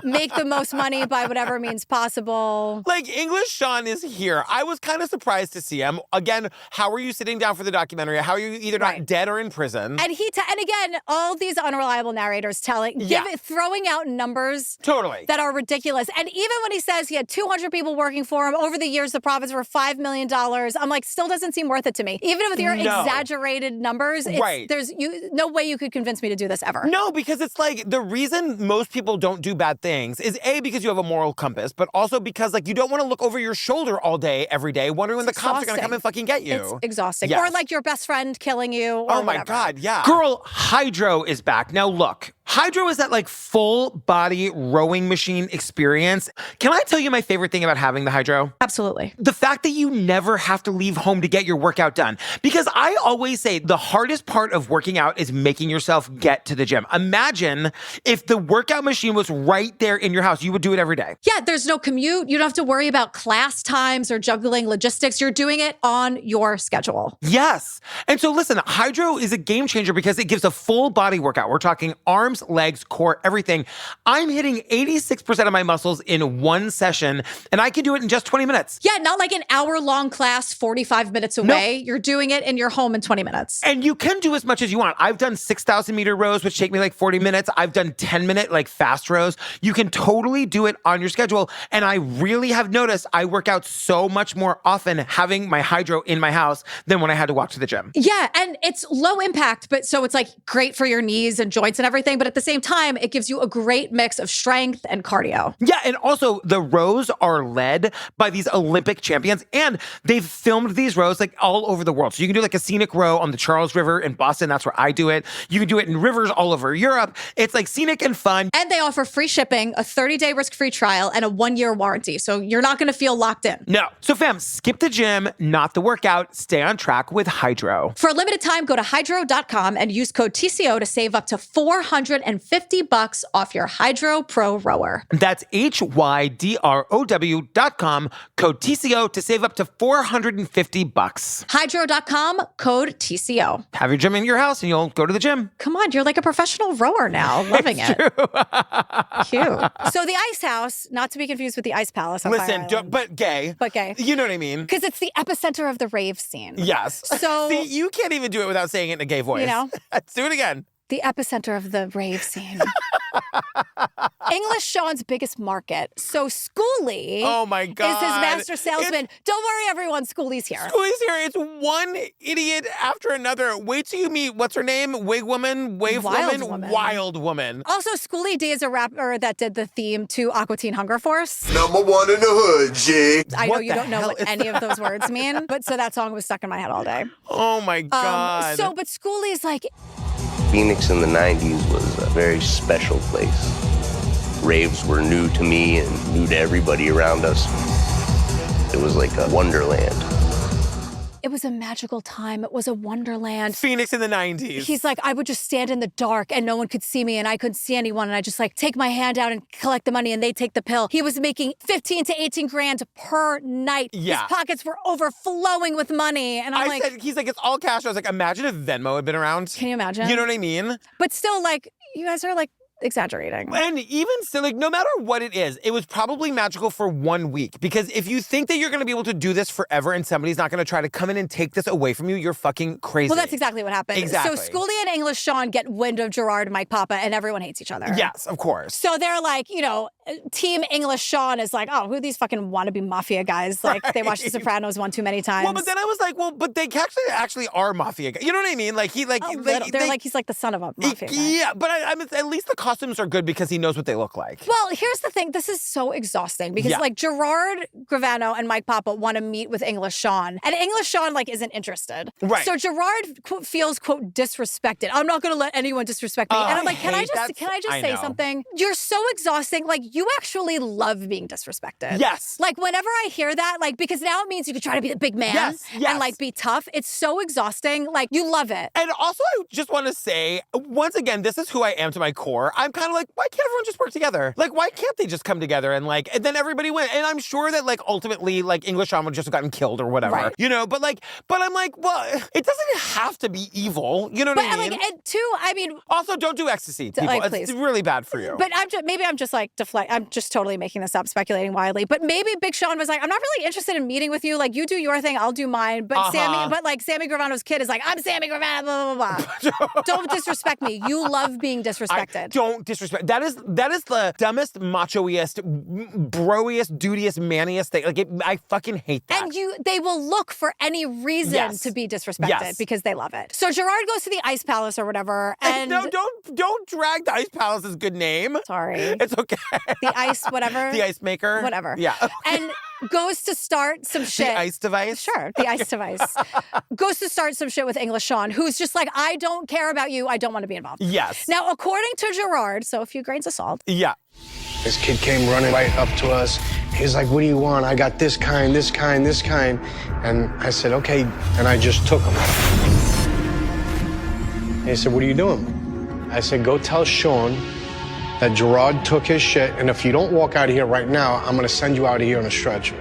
Make the most money by whatever means possible. Like, English Sean is here. I was kind of surprised to see him. Again, how are you sitting down for the documentary? How are you either not dead or in prison? And and again, all these unreliable narrators throwing out numbers that are ridiculous. And even when he says he had 200 people working for him, over the years the profits were $5 million, I'm like, still doesn't seem worth it to me. Even with your exaggerated numbers, there's no way you could convince me to do this ever. No, because it's like, the reason most people don't do bad things is A, because you have a moral compass, but also because, like, you don't want to look over your shoulder all day, every day, wondering when the cops are going to come and fucking get you. It's exhausting. Yes. Or like your best friend killing you or oh my whatever. God, yeah. Girl, Hydro is back. Now look, Hydro is that like full body rowing machine experience. Can I tell you my favorite thing about having the Hydro? Absolutely. The fact that you never have to leave home to get your workout done. Because I always say the hardest part of working out is making yourself get to the gym. Imagine if the workout machine was right there in your house. You would do it every day. Yeah, there's no commute. You don't have to worry about class times or juggling logistics. You're doing it on your schedule. Yes. And so listen, Hydro is a game changer because it gives a full body workout. We're talking arms, legs, core, everything. I'm hitting 86% of my muscles in one session, and I can do it in just 20 minutes. Yeah, not like an hour-long class 45 minutes away. Nope. You're doing it in your home in 20 minutes. And you can do as much as you want. I've done 6,000 meter rows, which take me like 40 minutes. I've done 10-minute like fast rows. You can totally do it on your schedule. And I really have noticed I work out so much more often having my Hydro in my house than when I had to walk to the gym. Yeah, and it's low impact, but so it's like great for your knees and joints and everything. But at the same time, it gives you a great mix of strength and cardio. Yeah, and also the rows are led by these Olympic champions, and they've filmed these rows like all over the world. So you can do like a scenic row on the Charles River in Boston. That's where I do it. You can do it in rivers all over Europe. It's like scenic and fun. And they offer free shipping, a 30-day risk-free trial, and a 1-year warranty. So you're not going to feel locked in. No. So fam, skip the gym, not the workout. Stay on track with Hydro. For a limited time, go to hydro.com and use code TCO to save up to $450 off your Hydro Pro rower. That's HYDROW.com, code TCO to save up to $450. Hydro.com, code TCO. Have your gym in your house and you'll go to the gym. Come on, you're like a professional rower now. Loving it. Cute. So the Ice House, not to be confused with the Ice Palace on Listen, but gay. But gay. You know what I mean? Because it's the epicenter of the rave scene. Yes. So see, you can't even do it without saying it in a gay voice. You know? Let's do it again. The epicenter of the rave scene. English Sean's biggest market. So Schoolie oh my God. is his master salesman. Don't worry, everyone. Schoolie's here. Schoolie's here. It's one idiot after another. Wait till you meet, what's her name? Wig woman? Wave woman? Wild woman. Also, Schoolie D is a rapper that did the theme to Aqua Teen Hunger Force. #1 in the hood, G. I know you don't know what any of those words mean, but so that song was stuck in my head all day. Oh my God. But Schoolie's like... Phoenix in the 90s was a very special place. Raves were new to me and new to everybody around us. It was like a wonderland. It was a magical time. It was a wonderland. Phoenix in the 90s. He's like, I would just stand in the dark and no one could see me and I couldn't see anyone. And I just like take my hand out and collect the money and they take the pill. He was making 15 to 18 grand per night. Yeah. His pockets were overflowing with money. And I'm like, he's like, it's all cash. I was like, imagine if Venmo had been around. Can you imagine? You know what I mean? But still, like, you guys are like, exaggerating. And even still, like, no matter what it is, it was probably magical for 1 week. Because if you think that you're going to be able to do this forever and somebody's not going to try to come in and take this away from you, you're fucking crazy. Well, that's exactly what happened. Exactly. So Schoolie and English Sean get wind of Gerard and Mike Papa, and everyone hates each other. Yes, of course. So they're like, you know, Team English Sean is like, oh, who are these fucking wannabe mafia guys? Like, they watched The Sopranos one too many times. Well, but then I was like, well, but they actually are mafia guys. You know what I mean? Like, he, like... they're like, he's like the son of a mafia guy. Yeah, but I mean, at least the costumes are good because he knows what they look like. Well, here's the thing. This is so exhausting because like Gerard Gravano and Mike Papa want to meet with English Sean and English Sean like isn't interested. Right. So Gerard quote, feels, quote, disrespected. I'm not going to let anyone disrespect me. And I'm like, can I just say something? You're so exhausting. Like you actually love being disrespected. Yes. Like whenever I hear that, like, because now it means you could try to be the big man and like be tough. It's so exhausting. Like you love it. And also I just want to say, once again, this is who I am to my core. I'm kind of like, why can't everyone just work together? Like, why can't they just come together and like, and then everybody win? And I'm sure that like ultimately like English Sean would just have gotten killed or whatever, you know, but I'm like, well, it doesn't have to be evil. You know what I mean? Like, and two, I mean. Also, don't do ecstasy, people. Like, it's really bad for you. But maybe I'm just like I'm just totally making this up, speculating wildly. But maybe Big Sean was like, I'm not really interested in meeting with you. Like, you do your thing, I'll do mine. But Sammy Gravano's kid is like, I'm Sammy Gravano, blah, blah, blah. Don't disrespect me. You love being disrespected. Don't disrespect. That is the dumbest, machoiest, broiest, dudiest, maniest thing. Like, I fucking hate that. And they will look for any reason to be disrespected because they love it. So Gerard goes to the Ice Palace or whatever. And no, don't drag the Ice Palace's good name. Sorry. It's okay. The ice, whatever. The ice maker. Whatever. Yeah. And goes to start some shit. The ice device? Sure, the ice device. Goes to start some shit with English Sean, who's just like, I don't care about you. I don't want to be involved. Yes. Now, according to Gerard, so a few grains of salt. Yeah. This kid came running right up to us. He's like, what do you want? I got this kind, this kind, this kind. And I said, okay. And I just took him. And he said, what are you doing? I said, go tell Sean that Gerard took his shit, and if you don't walk out of here right now, I'm gonna send you out of here on a stretcher.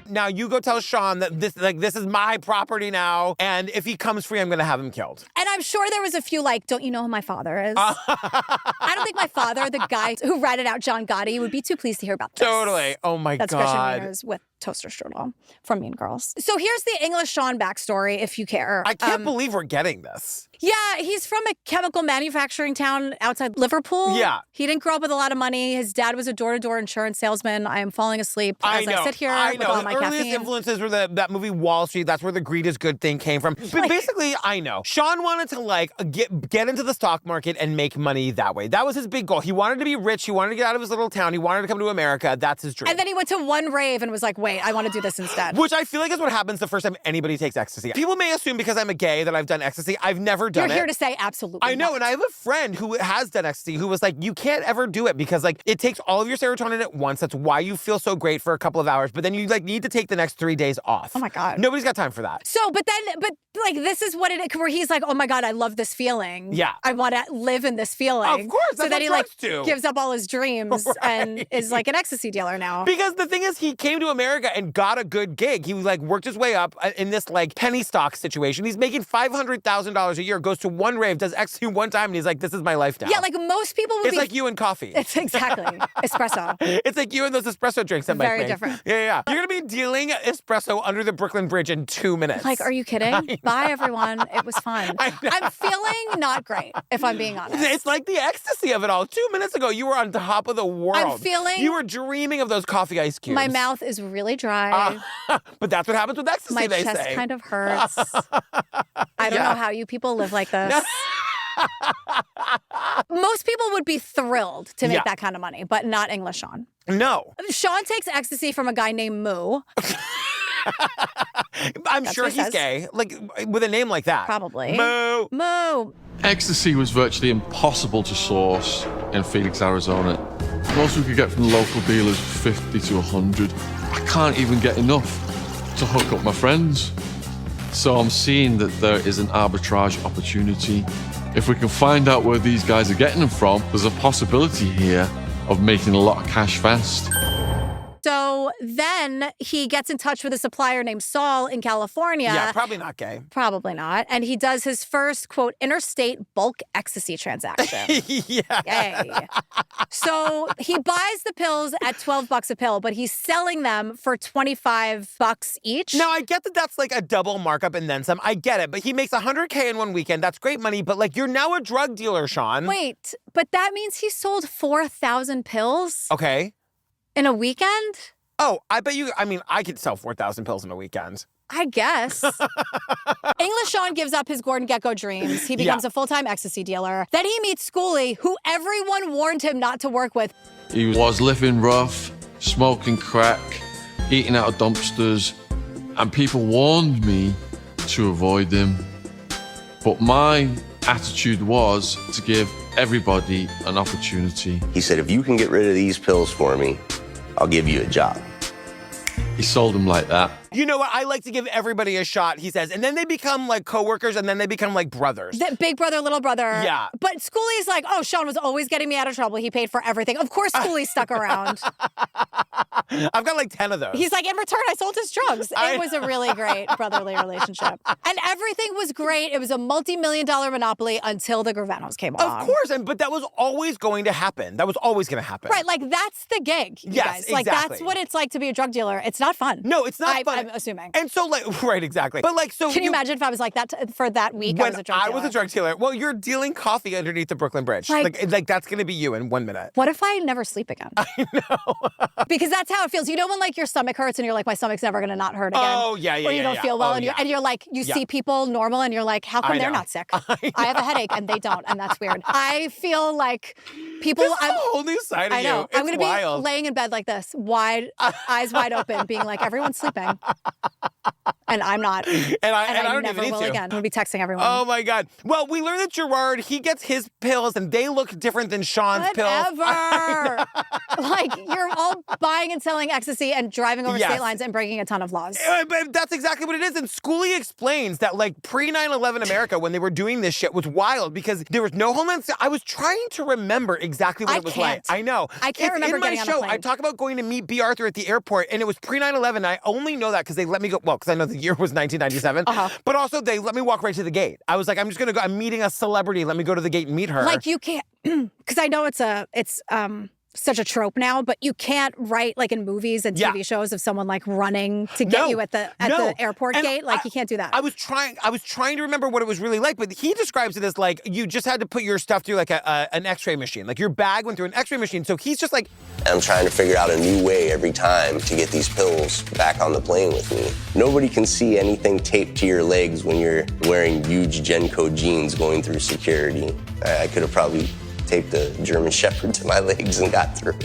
Now you go tell Sean that this is my property now, and if he comes free, I'm gonna have him killed. And I'm sure there was a few like, don't you know who my father is? I don't think my father, the guy who ratted out John Gotti, would be too pleased to hear about this. Totally. Oh my God. That's Gretchen Wieners with toaster strudel from Mean Girls. So here's the English Sean backstory, if you care. I can't believe we're getting this. Yeah, he's from a chemical manufacturing town outside Liverpool. Yeah. He didn't grow up with a lot of money. His dad was a door-to-door insurance salesman. I am falling asleep as I sit here with all my caffeine. His earliest influences were that movie Wall Street. That's where the greed is good thing came from. But basically, I know. Sean wanted to like get into the stock market and make money that way. That was his big goal. He wanted to be rich. He wanted to get out of his little town. He wanted to come to America. That's his dream. And then he went to one rave and was like, wait, I want to do this instead. Which I feel like is what happens the first time anybody takes ecstasy. People may assume because I'm a gay that I've done ecstasy. I've never done it. You're here to say absolutely I know, not. and I have a friend who has done ecstasy who was like, you can't ever do it because like it takes all of your serotonin at once. That's why you feel so great for a couple of hours, but then you like need to take the next 3 days off. Oh my God. Nobody's got time for that. So, but like this is what where he's like, oh my God, I love this feeling. Yeah. I want to live in this feeling. Of course, that's so then he what like drugs do. gives up all his dreams and is like an ecstasy dealer now. Because the thing is, he came to America and got a good gig. He like worked his way up in this like penny stock situation. He's making $500,000 a year, goes to one rave, does ecstasy one time, and he's like, this is my life now. Yeah, like most people would It's like you and coffee. It's exactly. Espresso. It's like you and those espresso drinks that Very Mike different. Yeah. You're going to be dealing espresso under the Brooklyn Bridge in 2 minutes. Like, are you kidding? Bye, everyone. It was fun. I'm feeling not great, if I'm being honest. It's like the ecstasy of it all. 2 minutes ago, you were on top of the world. I'm feeling... You were dreaming of those coffee ice cubes. My mouth is really dry. But that's what happens with ecstasy, they say. My chest kind of hurts. I don't know how you people live like this. Most people would be thrilled to make that kind of money, but not English Sean. No. Sean takes ecstasy from a guy named Moo. I'm sure he's gay, like with a name like that. Probably. Moo. Moo. Ecstasy was virtually impossible to source in Phoenix, Arizona. Most we could get from local dealers, 50 to 100. I can't even get enough to hook up my friends. So I'm seeing that there is an arbitrage opportunity. If we can find out where these guys are getting them from, there's a possibility here of making a lot of cash fast. So then he gets in touch with a supplier named Saul in California. Yeah, probably not gay. Probably not. And he does his first, quote, interstate bulk ecstasy transaction. Yeah. Yay. So he buys the pills at $12 a pill, but he's selling them for $25 each. Now, I get that that's like a double markup and then some. I get it. But he makes $100K in one weekend. That's great money. But like, you're now a drug dealer, Sean. Wait, but that means he sold 4,000 pills? Okay. In a weekend? Oh, I bet you, I could sell 4,000 pills in a weekend. I guess. English Sean gives up his Gordon Gekko dreams. He becomes a full-time ecstasy dealer. Then he meets Schoolie, who everyone warned him not to work with. He was living rough, smoking crack, eating out of dumpsters, and people warned me to avoid him. But my attitude was to give everybody an opportunity. He said, if you can get rid of these pills for me, I'll give you a job. He sold them like that. You know what? I like to give everybody a shot, he says. And then they become like coworkers, and then they become like brothers. The big brother, little brother. Yeah. But Schoolie's like, oh, Sean was always getting me out of trouble. He paid for everything. Of course Schoolie stuck around. I've got like 10 of those. He's like, in return, I sold his drugs. It was a really great brotherly relationship. And everything was great. It was a multi-million-dollar monopoly until the Gravanos came along. Of course, but that was always going to happen. That was always going to happen. Right, like that's the gig, you guys. Like that's what it's like to be a drug dealer. It's not fun. No, it's not fun. I'm assuming. And so like, right, exactly. But like, so can you imagine if I was like that for that week? When I was a drug dealer. Well, you're dealing coffee underneath the Brooklyn Bridge. Like that's going to be you in 1 minute. What if I never sleep again? I know. Because that's how it feels. You know when like your stomach hurts and you're like, my stomach's never going to not hurt again. Oh, yeah. Or you don't feel well, and you're like, you see people normal and you're like, how come they're not sick? I have a headache and they don't, and that's weird. I feel like people. This is a whole new side of you. I know. I'm going to be laying in bed like this, eyes wide open, being like, everyone's sleeping. And I'm not. And I don't never even need will to. again. I'm going to be texting everyone. Oh, my God. Well, we learned that Gerard, he gets his pills, and they look different than Sean's pills. Whatever. Like, you're all buying and selling ecstasy and driving over state lines and breaking a ton of laws. But that's exactly what it is. And Schoolie explains that, like, pre-9/11 America, when they were doing this shit, was wild because there was no homeland. I was trying to remember exactly what it was like. I know. I can't remember getting on a plane. In my show, I talk about going to meet B. Arthur at the airport, and it was pre-9/11. I only know that because they let me go, well, because I know the year was 1997, but also they let me walk right to the gate. I was like, I'm just going to go, I'm meeting a celebrity. Let me go to the gate and meet her. Like, you can't, because I know it's such a trope now, but you can't write like in movies and TV shows of someone like running to get you at the airport gate. Like, you can't do that. I was trying to remember what it was really like, but he describes it as like you just had to put your stuff through like an X-ray machine. Like your bag went through an X-ray machine. So he's just like, I'm trying to figure out a new way every time to get these pills back on the plane with me. Nobody can see anything taped to your legs when you're wearing huge Genco jeans going through security. I could have probably taped a German Shepherd to my legs and got through.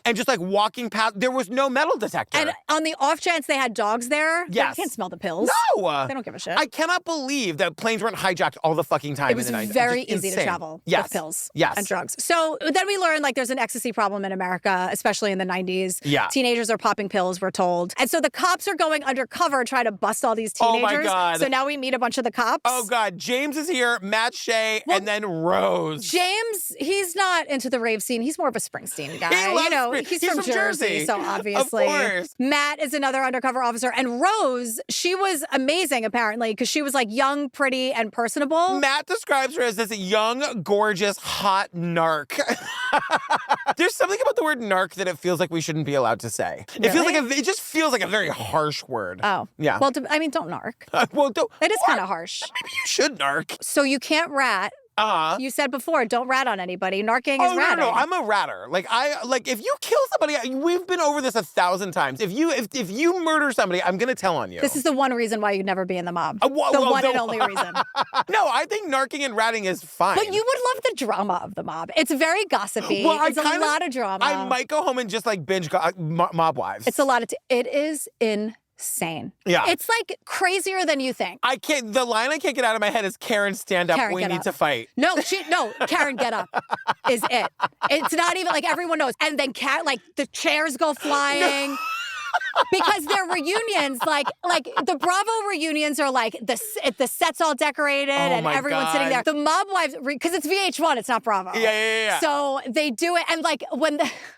And just like walking past, there was no metal detector. And on the off chance they had dogs there, they can't smell the pills. No! They don't give a shit. I cannot believe that planes weren't hijacked all the fucking time. It was very easy to travel with pills and drugs. So then we learned like there's an ecstasy problem in America, especially in the 90s. Yeah. Teenagers are popping pills, we're told. And so the cops are going undercover trying to bust all these teenagers. Oh my God. So now we meet a bunch of the cops. Oh God, James is here, Matt Shea, and then Rose. James, he's not into the rave scene. He's more of a Springsteen guy. He loves he's from Jersey. So obviously. Of course. Matt is another undercover officer. And Rose, she was amazing, apparently, because she was like young, pretty, and personable. Matt describes her as this young, gorgeous, hot narc. There's something about the word narc that it feels like we shouldn't be allowed to say. Really? It just feels like a very harsh word. Oh. Yeah. Well, I mean, don't narc. It is kind of harsh. Maybe you should narc. So you can't rat. You said before, don't rat on anybody. Narking is ratting. No, I'm a ratter. If you kill somebody, we've been over this 1,000 times. If you murder somebody, I'm gonna tell on you. This is the one reason why you'd never be in the mob. And only reason. No, I think narking and ratting is fine. But you would love the drama of the mob. It's very gossipy. It's a lot of drama. I might go home and just binge Mob Wives. It's a lot of. It is insane. Yeah. It's crazier than you think. The line I can't get out of my head is Karen, stand up. We need to fight. No, Karen, get up is it. It's not even everyone knows. And then the chairs go flying. No. Because their reunions, the Bravo reunions are the set's all decorated and everyone's sitting there. The Mob Wives, because it's VH1, it's not Bravo. Yeah. So they do it, and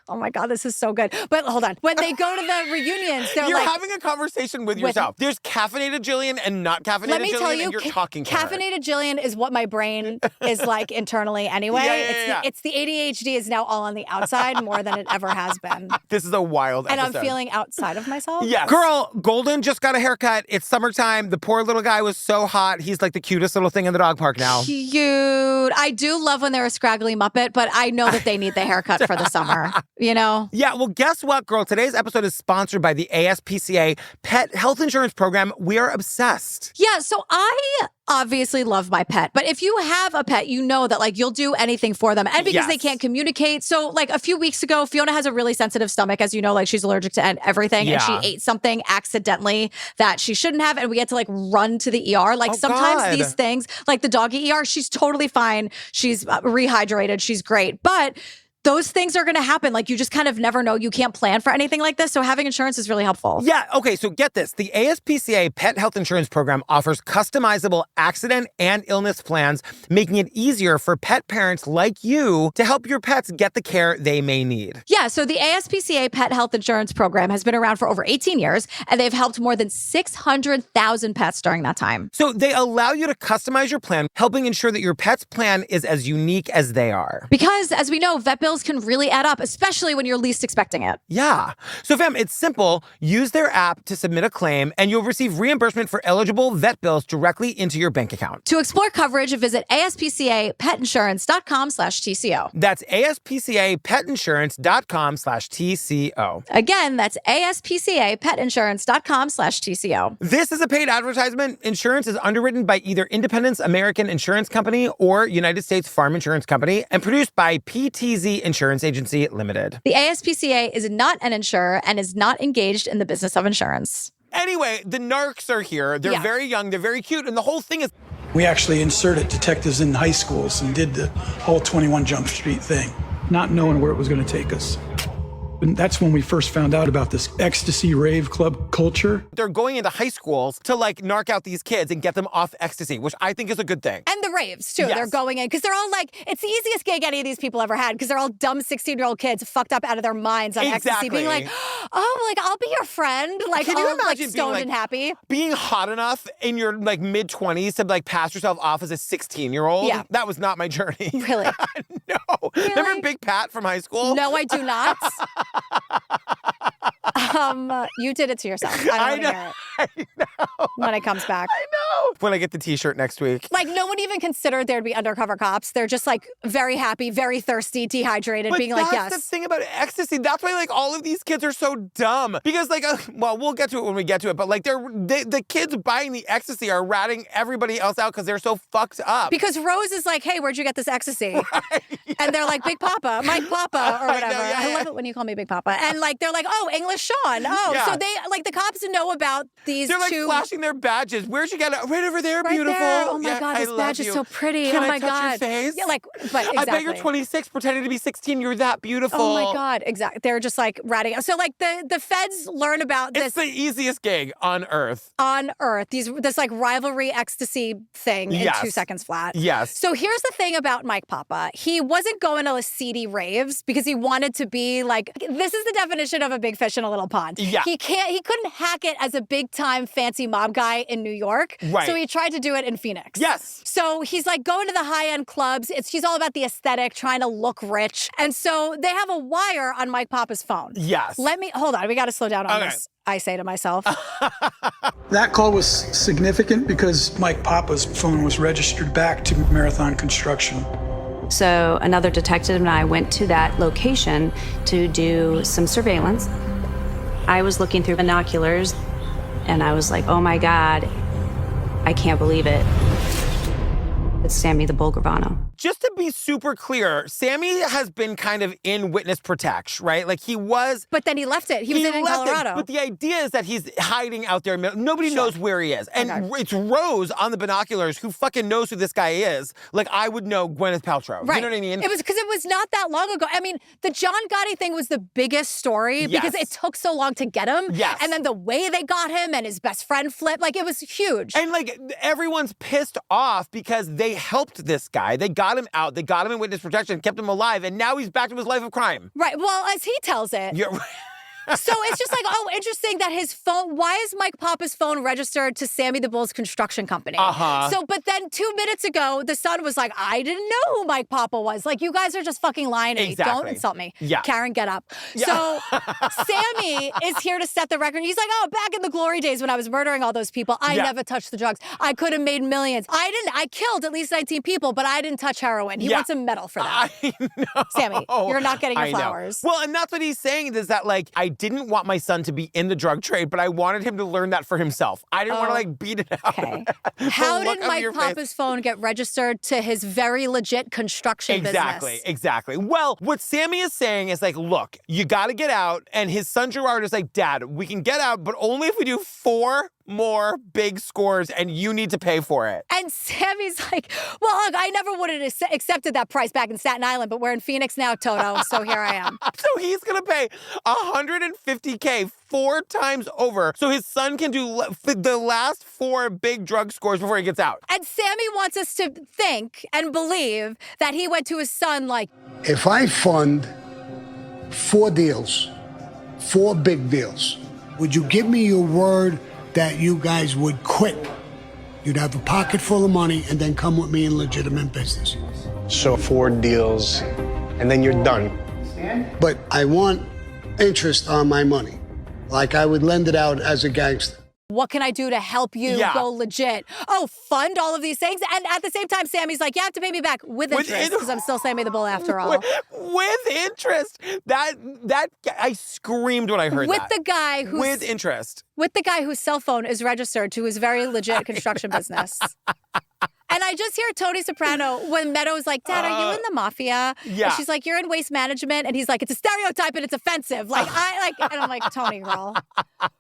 oh my God, this is so good. But hold on, when they go to the reunions, they're You're having a conversation with yourself. There's caffeinated Gillian and not caffeinated Gillian. Let me tell you, and you're talking to caffeinated Gillian is what my brain is like internally anyway. It's the ADHD is now all on the outside more than it ever has been. This is a wild episode. And I'm feeling outside of myself. Yeah. Girl, Golden just got a haircut. It's summertime. The poor little guy was so hot. He's the cutest little thing in the dog park now. Cute. I do love when they're a scraggly Muppet, but I know that they need the haircut for the summer, you know? Yeah, well, guess what, girl? Today's episode is sponsored by the ASPCA Pet Health Insurance Program. We are obsessed. Yeah, so I obviously love my pet, but if you have a pet, you know that you'll do anything for them. And because they can't communicate. So a few weeks ago, Fiona has a really sensitive stomach, as you know, she's allergic to everything. Yeah. And she ate something accidentally that she shouldn't have. And we had to run to the ER. Sometimes these things, the doggy ER, she's totally fine. She's rehydrated. She's great. But those things are going to happen. You just kind of never know. You can't plan for anything like this. So having insurance is really helpful. Yeah. Okay. So get this. The ASPCA Pet Health Insurance Program offers customizable accident and illness plans, making it easier for pet parents like you to help your pets get the care they may need. Yeah. So the ASPCA Pet Health Insurance Program has been around for over 18 years, and they've helped more than 600,000 pets during that time. So they allow you to customize your plan, helping ensure that your pet's plan is as unique as they are. Because as we know, vet bills can really add up, especially when you're least expecting it. Yeah. So fam, it's simple. Use their app to submit a claim and you'll receive reimbursement for eligible vet bills directly into your bank account. To explore coverage, visit ASPCAPetInsurance.com/TCO. That's ASPCAPetInsurance.com/TCO. Again, that's ASPCAPetInsurance.com/TCO. This is a paid advertisement. Insurance is underwritten by either Independence American Insurance Company or United States Farm Insurance Company and produced by PTZ Insurance Agency Limited. The ASPCA is not an insurer and is not engaged in the business of insurance. Anyway, the narcs are here. They're very young. They're very cute. And the whole thing is... We actually inserted detectives in high schools and did the whole 21 Jump Street thing, not knowing where it was going to take us. And that's when we first found out about this ecstasy rave club culture. They're going into high schools to narc out these kids and get them off ecstasy, which I think is a good thing. And the raves too. Yes. They're going in because they're all it's the easiest gig any of these people ever had because they're all dumb 16-year-old kids fucked up out of their minds on ecstasy, being I'll be your friend. Can you imagine stoned and happy? Being hot enough in your mid-20s to pass yourself off as a 16-year-old? Yeah. That was not my journey. Really? No. Really? Remember Big Pat from high school? No, I do not. You did it to yourself. I don't want to hear it. I know. When it comes back. I know. When I get the t-shirt next week. No one even considered there'd be undercover cops. They're just very happy, very thirsty, dehydrated, being yes. That's the thing about ecstasy. That's why all of these kids are so dumb. Because we'll get to it when we get to it, but the kids buying the ecstasy are ratting everybody else out because they're so fucked up. Because Rose is hey, where'd you get this ecstasy? Right, yeah. And they're Big Papa, Mike Papa, or whatever. I love it when you call me Big Papa. And they're oh, English Sean. Oh, yeah. So they the cops know about these they're two. Flashing their badges. Where'd you get it? Right over there, right beautiful. There. Oh my God, this badge is so pretty. Can oh my I touch God. your face? Yeah, but exactly. I bet you're 26 pretending to be 16. You're that beautiful. Oh my God, exactly. They're just ratting. So the feds learn about this. It's the easiest gig on earth. On earth. This rivalry ecstasy thing in 2 seconds flat. Yes. So here's the thing about Mike Papa. He wasn't going to seedy raves because he wanted to be this is the definition of a big fish in a little pond. pond. Yeah. He couldn't hack it as a big time fancy mob guy in New York. Right. So he tried to do it in Phoenix. Yes. So he's like going to the high-end clubs. He's all about the aesthetic, trying to look rich. And so they have a wire on Mike Papa's phone. Yes. Hold on, we got to slow down on this, I say to myself. That call was significant because Mike Papa's phone was registered back to Marathon Construction. So another detective and I went to that location to do some surveillance. I was looking through binoculars and I was like, oh my God, I can't believe it. It's Sammy the Bull Gravano. Just to be super clear, Sammy has been kind of in witness protection, right? Like he was... But then he left it. He was in Colorado. But the idea is that he's hiding out there. Nobody knows where he is. And it's Rose on the binoculars who fucking knows who this guy is. Like I would know Gwyneth Paltrow. Right. You know what I mean? It was because it was not that long ago. I mean, the John Gotti thing was the biggest story because it took so long to get him. Yes. And then the way they got him and his best friend flipped, like it was huge. And like everyone's pissed off because they helped this guy. They got him out. They got him in witness protection, kept him alive, and now he's back to his life of crime. Right. Well, as he tells it. You're right. So it's just like, oh, interesting that his phone, why is Mike Papa's phone registered to Sammy the Bull's construction company? So, but then 2 minutes ago, the son was like, I didn't know who Mike Papa was. Like, you guys are just fucking lying to me. Don't insult me. Yeah. Karen, get up. Yeah. So Sammy is here to set the record. He's like, oh, back in the glory days when I was murdering all those people, I never touched the drugs. I could have made millions. I killed at least 19 people, but I didn't touch heroin. He wants a medal for that. I know. Sammy, you're not getting your flowers. Well, and that's what he's saying is that, like, I didn't want my son to be in the drug trade, but I wanted him to learn that for himself. I didn't want to, like, beat it out. Okay. How did Mike Papa's phone get registered to his very legit construction business? Exactly. Well, what Sammy is saying is, like, look, you got to get out. And his son Gerard is like, Dad, we can get out, but only if we do 4 more big scores and you need to pay for it. And Sammy's like, well, look, I never would have accepted that price back in Staten Island, but we're in Phoenix now, Toto, so here I am. So he's going to pay $150K 4 times over so his son can do the last 4 big drug scores before he gets out. And Sammy wants us to think and believe that he went to his son like, if I fund 4 deals, 4 big deals, would you give me your word that you guys would quit? You'd have a pocket full of money and then come with me in legitimate business. So 4 deals, and then you're done. But I want interest on my money. Like I would lend it out as a gangster. What can I do to help you go legit? Oh, fund all of these things? And at the same time, Sammy's like, you have to pay me back with interest because I'm still Sammy the Bull after all. With interest? That I screamed when I heard that. With the guy who's... With interest. With the guy whose cell phone is registered to his very legit construction business. And I just hear Tony Soprano when Meadow's like, Dad, are you in the mafia? Yeah. And she's like, you're in waste management. And he's like, it's a stereotype and it's offensive. Like, and I'm like, Tony, girl.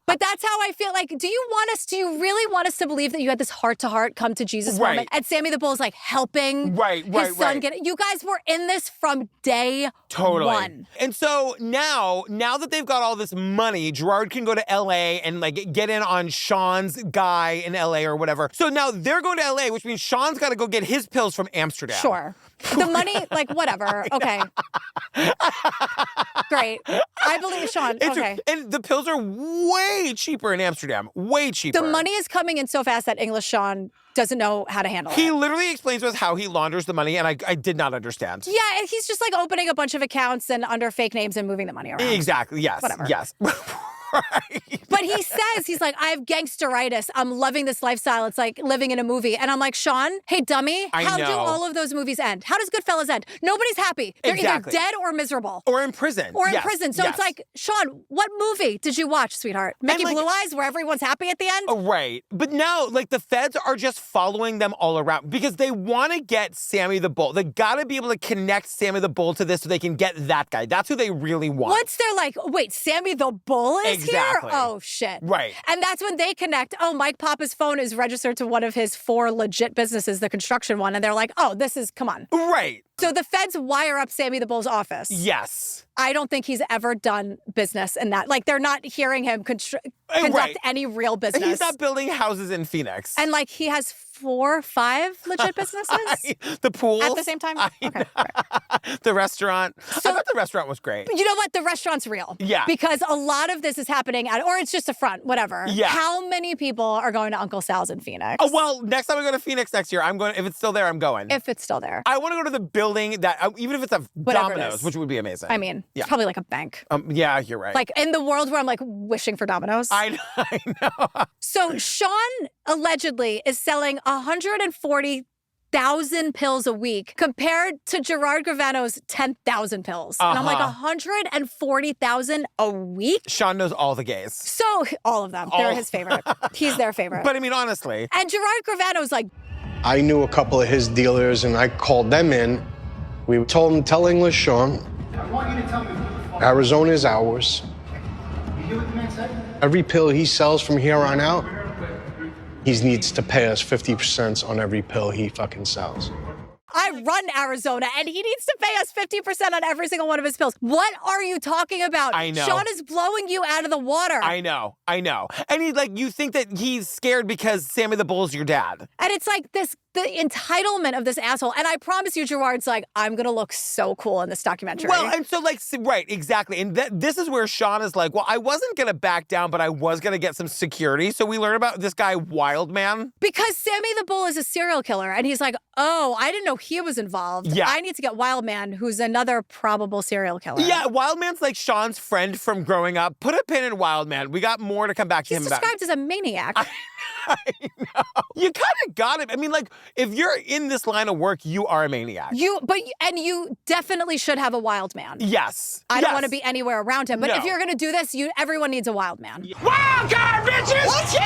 But that's how I feel. Like, do you really want us to believe that you had this heart-to-heart come to Jesus moment? And Sammy the Bull's like helping his son get it. You guys were in this from day one. And so now that they've got all this money, Gerard can go to LA and like get in on Sean's guy in LA or whatever. So now they're going to LA, which means Sean's got to go get his pills from Amsterdam. Sure. The money, like, whatever. Okay. Great. I believe Sean. Okay. And the pills are way cheaper in Amsterdam. Way cheaper. The money is coming in so fast that English Sean doesn't know how to handle it. He literally explains to us how he launders the money, and I did not understand. Yeah, he's just like opening a bunch of accounts and under fake names and moving the money around. Exactly. Yes. Whatever. Yes. Right. But he says, he's like, I have gangsteritis. I'm loving this lifestyle. It's like living in a movie. And I'm like, Sean, hey, dummy, how do all of those movies end? How does Goodfellas end? Nobody's happy. They're either dead or miserable. Or in prison. Or in prison. So it's like, Sean, what movie did you watch, sweetheart? Mickey Blue Eyes, where everyone's happy at the end? Right. But now, like, the feds are just following them all around because they want to get Sammy the Bull. They got to be able to connect Sammy the Bull to this so they can get that guy. That's who they really want. Once they're like, wait, Sammy the Bull is here? Oh, shit. Right. And that's when they connect. Oh, Mike Papa's phone is registered to one of his 4 legit businesses, the construction one. And they're like, oh, come on. Right. So the feds wire up Sammy the Bull's office. Yes. I don't think he's ever done business in that. Like, they're not hearing him conduct any real business. He's not building houses in Phoenix. And, like, he has 4, 5 legit businesses? The pools. At the same time? Okay. Right. The restaurant. I thought the restaurant was great. You know what? The restaurant's real. Yeah. Because a lot of this is happening or it's just a front, whatever. Yeah. How many people are going to Uncle Sal's in Phoenix? Oh, well, next time I go to Phoenix next year, I'm going, if it's still there, I'm going. If it's still there. I want to go to the building that, even if it's a Whatever Domino's, which would be amazing. I mean, it's probably like a bank. Yeah, you're right. Like in the world where I'm like wishing for Domino's. I know. So Sean allegedly is selling 140,000 pills a week compared to Gerard Gravano's 10,000 pills. And I'm like, 140,000 a week? Sean knows all the gays. So all of them. They're his favorite. He's their favorite. But I mean, honestly. And Gerard Gravano's like... I knew a couple of his dealers, and I called them in. We told them, tell English Sean, I want you to tell me what the fuck. Arizona is ours. You hear what the man said? Every pill he sells from here on out, he needs to pay us 50% on every pill he fucking sells. I run Arizona, and he needs to pay us 50% on every single one of his pills. What are you talking about? I know. Sean is blowing you out of the water. I know. And you think that he's scared because Sammy the Bull's your dad. And it's like the entitlement of this asshole. And I promise you, Gerard's like, I'm going to look so cool in this documentary. Well, and so right, exactly. And this is where Sean is like, well, I wasn't going to back down, but I was going to get some security. So we learn about this guy, Wildman. Because Sammy the Bull is a serial killer. And he's like, oh, I didn't know he was involved. Yeah. I need to get Wildman, who's another probable serial killer. Yeah, Wildman's like Sean's friend from growing up. Put a pin in Wildman. We got more to come back to him about. He's described as a maniac. I know. You kind of got it. I mean, like, if you're in this line of work, you are a maniac. You definitely should have a wild man. Yes. I don't want to be anywhere around him. But No. if you're going to do this, everyone needs a wild man. Wild card, bitches!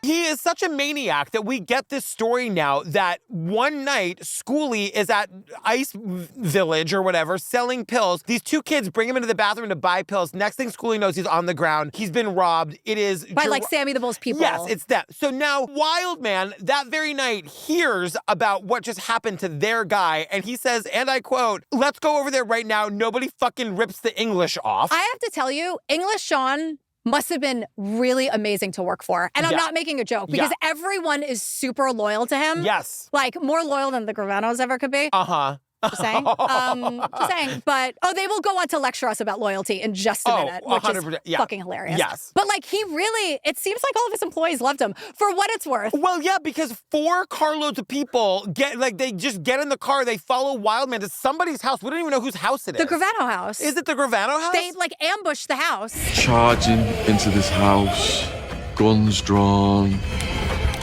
He is such a maniac that we get this story now that one night, Schoolie is at Ice Village or whatever, selling pills. These two kids bring him into the bathroom to buy pills. Next thing Schoolie knows, he's on the ground. He's been robbed. It is... By like Sammy the Bull's people. Yes, it's that. So now Wildman, that very night, hears about what just happened to their guy. And he says, and I quote, let's go over there right now. Nobody fucking rips the English off. I have to tell you, English Sean must have been really amazing to work for. And I'm not making a joke because everyone is super loyal to him. Yes. Like more loyal than the Gravanos ever could be. Uh-huh. Just saying. Just saying. But, they will go on to lecture us about loyalty in just a minute, which 100%, is fucking hilarious. Yes. But like it seems like all of his employees loved him for what it's worth. Well, yeah, because 4 carloads of people they just get in the car, they follow Wildman to somebody's house. We don't even know whose house it is. The Gravano house. Is it the Gravano house? They ambush the house. Charging into this house, guns drawn,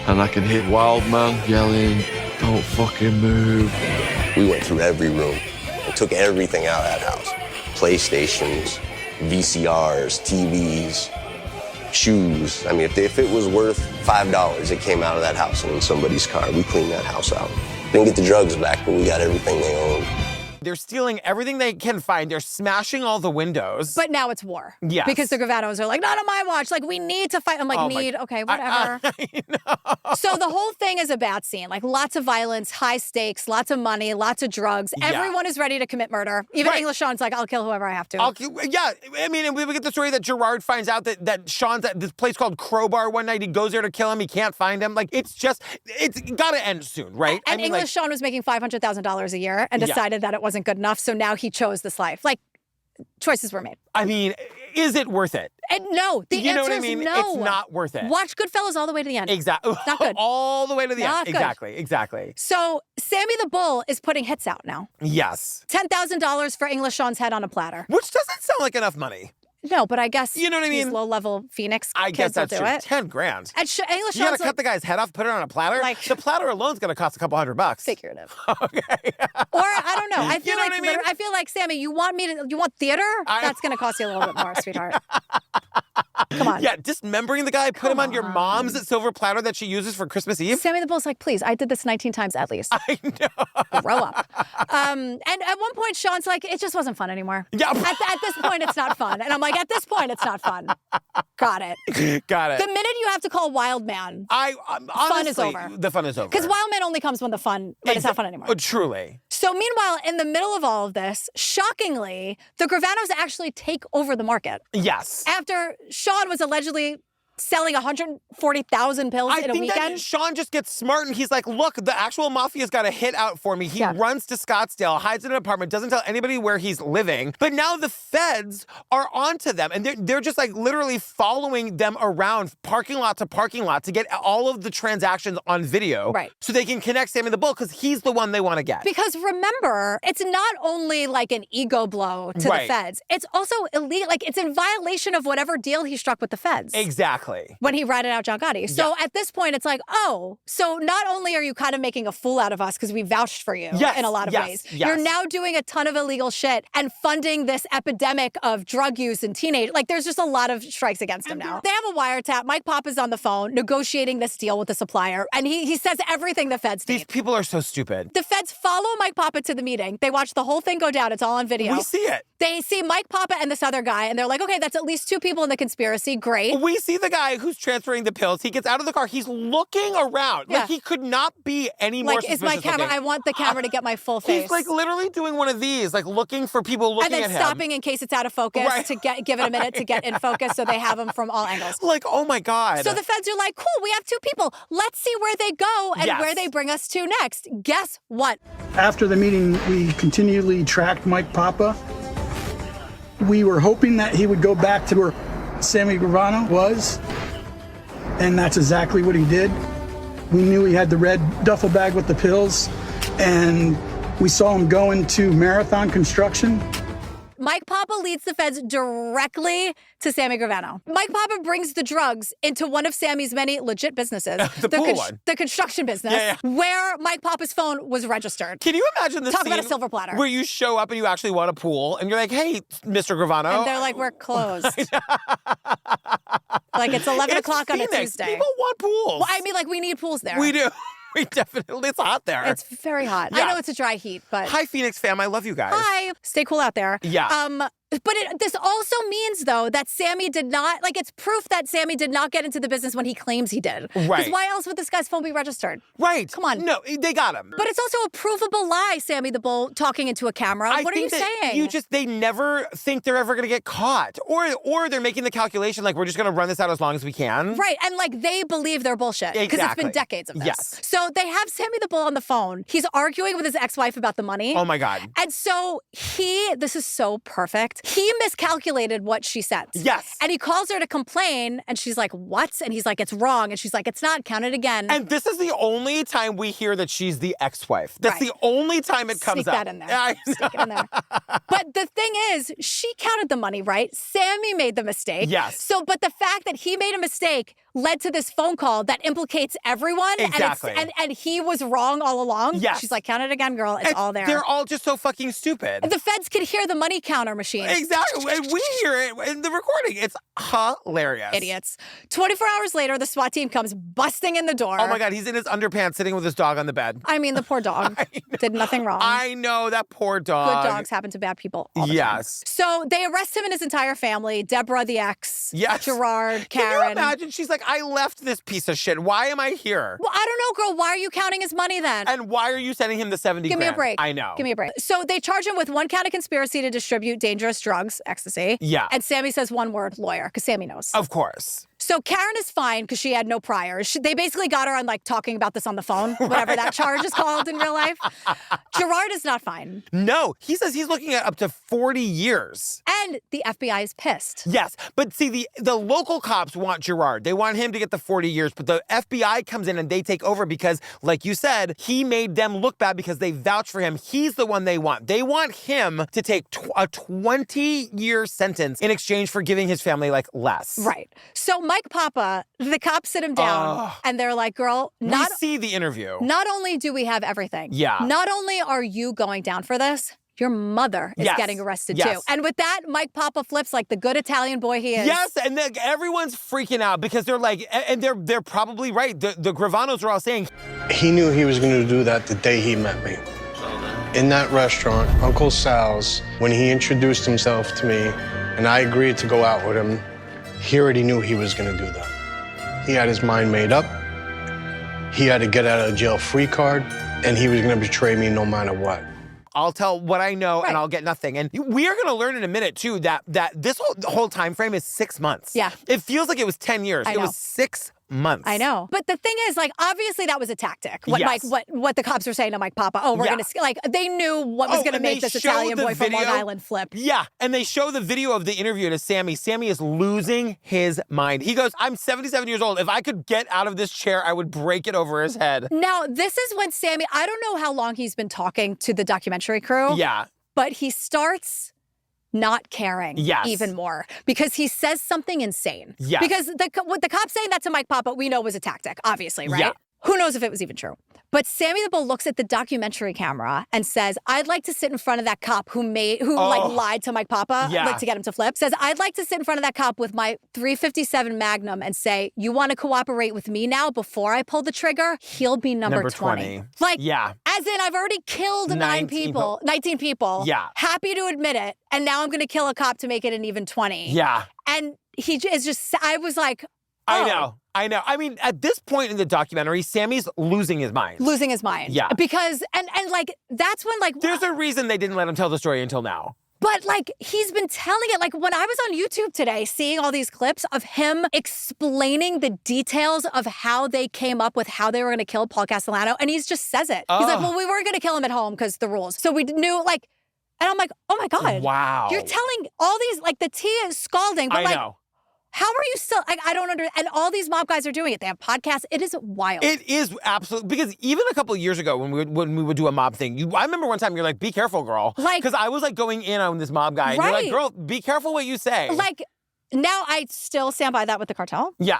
and I can hit Wildman yelling, don't fucking move. We went through every room and took everything out of that house. PlayStations, VCRs, TVs, shoes. I mean, if it was worth $5, it came out of that house and in somebody's car. We cleaned that house out. Didn't get the drugs back, but we got everything they owned. They're stealing everything they can find. They're smashing all the windows. But now it's war. Yes. Because the Gravanos are like, not on my watch. Like, we need to fight. I'm like, okay, whatever. I know. So the whole thing is a bad scene. Like, lots of violence, high stakes, lots of money, lots of drugs. Yeah. Everyone is ready to commit murder. Even English Sean's like, I'll kill whoever I have to. I mean, and we get the story that Gerard finds out that Sean's at this place called Crowbar one night. He goes there to kill him. He can't find him. Like, it's got to end soon, right? And English Sean was making $500,000 a year and decided that it wasn't good enough. So now he chose this life. Like, choices were made. I mean, is it worth it? And no, the You know answer what I mean? is no. It's not worth it. Watch Goodfellas all the way to the end. Exactly. Not good. All the way to the Not end. good. Exactly. So Sammy the Bull is putting hits out now. Yes. $10,000 for English Sean's head on a platter. Which doesn't sound like enough money. No, but I guess you know what I mean. These low-level Phoenix I guess kids will that's do true. it. 10 grand. And English You gotta Sean's cut the guy's head off, put it on a platter. Like the platter alone's gonna cost a couple $100. Figurative. Okay. Or I don't know. I feel know like what I mean? I feel like Sammy, you want theater? That's gonna cost you a little bit more, sweetheart. Come on. Yeah, dismembering the guy, put him on your mom's silver platter that she uses for Christmas Eve. Sammy the Bull's like, please, I did this 19 times at least. I know. Grow up. And at one point, Sean's like, it just wasn't fun anymore. Yeah. At this point, it's not fun. And I'm like, at this point, it's not fun. Got it. Got it. The minute you have to call Wild Man, fun is over. The fun is over. Because Wild Man only comes when it's not fun anymore. Oh, truly. So meanwhile, in the middle of all of this, shockingly, the Gravanos actually take over the market. Yes. After Sean was allegedly selling 140,000 pills in a weekend. That Sean just gets smart and he's like, look, the actual mafia's got a hit out for me. He runs to Scottsdale, hides in an apartment, doesn't tell anybody where he's living. But now the feds are onto them and they're just like literally following them around parking lot to parking lot to get all of the transactions on video. Right. So they can connect Sammy the Bull because he's the one they want to get. Because remember, it's not only like an ego blow to the feds. It's also illegal. Like it's in violation of whatever deal he struck with the feds. Exactly. When he ratted out John Gotti. So at this point, it's like, oh, so not only are you kind of making a fool out of us because we vouched for you in a lot of ways, you're now doing a ton of illegal shit and funding this epidemic of drug use in teenage. Like there's just a lot of strikes against him now. They have a wiretap. Mike Papa's on the phone negotiating this deal with the supplier. And he says everything the feds need. These people are so stupid. The feds follow Mike Papa to the meeting. They watch the whole thing go down. It's all on video. We see it. They see Mike Papa and this other guy, and they're like, okay, that's at least 2 people in the conspiracy. Great. We see the guy who's transferring the pills. He gets out of the car. He's looking around. Like, he could not be any more suspicious. Like, is my camera, I want the camera to get my full face. He's, like, literally doing one of these, like, looking for people looking at him. And then stopping in case it's out of focus to give it a minute to get in focus so they have him from all angles. Like, oh, my God. So the feds are like, cool, we have 2 people. Let's see where they go and where they bring us to next. Guess what? After the meeting, we continually tracked Mike Papa. We were hoping that he would go back to where Sammy Gravano was, and that's exactly what he did. We knew he had the red duffel bag with the pills, and we saw him go into Marathon Construction. Mike Papa leads the feds directly to Sammy Gravano. Mike Papa brings the drugs into one of Sammy's many legit businesses. The construction business, where Mike Papa's phone was registered. Can you imagine this Talk scene about a silver platter. Where you show up and you actually want a pool, and you're like, hey, Mr. Gravano. And they're like, we're closed. Like, it's 11 o'clock on a Tuesday. People want pools. Well, I mean, like, we need pools there. We do. We definitely, it's hot there. It's very hot. Yeah. I know it's a dry heat, but... Hi, Phoenix fam. I love you guys. Hi. Stay cool out there. Yeah. But this also means, though, that Sammy did not... Like, it's proof that Sammy did not get into the business when he claims he did. Right. Because why else would this guy's phone be registered? Right. Come on. No, they got him. But it's also a provable lie, Sammy the Bull talking into a camera. What are you saying? They never think they're ever going to get caught. Or they're making the calculation, like, we're just going to run this out as long as we can. Right. And, like, they believe they're bullshit. Because it's been decades of this. Yes. So they have Sammy the Bull on the phone. He's arguing with his ex-wife about the money. Oh, my God. And so this is so perfect. He miscalculated what she said. Yes. And he calls her to complain, and she's like, what? And he's like, it's wrong. And she's like, it's not. Count it again. And this is the only time we hear that she's the ex-wife. That's the only time it comes up. Sneak that in there. Sneak it in there. But the thing is, she counted the money, right? Sammy made the mistake. Yes. So, but the fact that he made a mistake led to this phone call that implicates everyone. Exactly. And he was wrong all along. Yes. She's like, count it again, girl. It's all there. They're all just so fucking stupid. The feds could hear the money counter machine. Exactly. And we hear it in the recording. It's hilarious. Idiots. 24 hours later, the SWAT team comes busting in the door. Oh, my God. He's in his underpants sitting with his dog on the bed. I mean, the poor dog did nothing wrong. I know, that poor dog. Good dogs happen to bad people all the time. Yes. So they arrest him and his entire family. Deborah, the ex. Yes. Gerard, Karen. Can you imagine? She's like, I left this piece of shit. Why am I here? Well, I don't know, girl. Why are you counting his money then? And why are you sending him the 70 Give me a break. I know. Give me a break. So they charge him with 1 count of conspiracy to distribute dangerous drugs, ecstasy. Yeah. And Sammy says 1 word, lawyer, because Sammy knows. Of course. So Karen is fine because she had no priors. They basically got her on like talking about this on the phone, whatever that charge is called in real life. Gerard is not fine. No, he says he's looking at up to 40 years. And the FBI is pissed. Yes, but see, the local cops want Gerard. They want him to get the 40 years, but the FBI comes in and they take over because, like you said, he made them look bad because they vouch for him. He's the one they want. They want him to take a 20-year sentence in exchange for giving his family, like, less. Right. So Mike Papa, the cops sit him down and they're like, girl, we see the interview. Not only do we have everything. Yeah. Not only are you going down for this, your mother is getting arrested too. And with that, Mike Papa flips like the good Italian boy he is. Yes, and everyone's freaking out because they're like, and they're probably right. The Gravanos are all saying. He knew he was going to do that the day he met me. In that restaurant, Uncle Sal's, when he introduced himself to me and I agreed to go out with him, he already knew he was going to do that. He had his mind made up. He had to get out of jail free card, and he was going to betray me no matter what. I'll tell what I know and I'll get nothing. And we are going to learn in a minute, too, that this whole time frame is 6 months. Yeah. It feels like it was 10 years. It was 6 months. I know. But the thing is, like, obviously that was a tactic. What Yes. what the cops were saying to Mike Papa. Oh, we're going to, like, they knew what was going to make this Italian boy from Long Island flip. Yeah. And they show the video of the interview to Sammy. Sammy is losing his mind. He goes, I'm 77 years old. If I could get out of this chair, I would break it over his head. Now, this is when Sammy, I don't know how long he's been talking to the documentary crew. Yeah. But he starts not caring even more because he says something insane. Yes. Because what the cops saying that to Mike Papa, we know was a tactic, obviously, right? Yeah. Who knows if it was even true? But Sammy the Bull looks at the documentary camera and says, I'd like to sit in front of that cop who lied to Mike Papa, like to get him to flip. Says, I'd like to sit in front of that cop with my .357 Magnum and say, you want to cooperate with me now before I pull the trigger? He'll be number 20. Like, as in, I've already killed 19 people. Yeah. Happy to admit it. And now I'm going to kill a cop to make it an even 20. Yeah. And he is just, I was like, I know. I mean, at this point in the documentary, Sammy's losing his mind. Losing his mind. Yeah. Because, and like, that's when, like... There's a reason they didn't let him tell the story until now. But, like, he's been telling it. Like, when I was on YouTube today, seeing all these clips of him explaining the details of how they came up with how they were going to kill Paul Castellano, and he just says it. He's like, well, we weren't going to kill him at home because the rules. So we knew, like... And I'm like, oh, my God. Wow. You're telling all these... Like, the tea is scalding, but, I know. How are you still, like, I don't understand. And all these mob guys are doing it. They have podcasts. It is wild. It is absolutely, because even a couple of years ago when we would do a mob thing, I remember one time you're like, be careful, girl. Like, because I was like going in on this mob guy. And you're like, girl, be careful what you say. Like, now I still stand by that with the cartel. Yeah.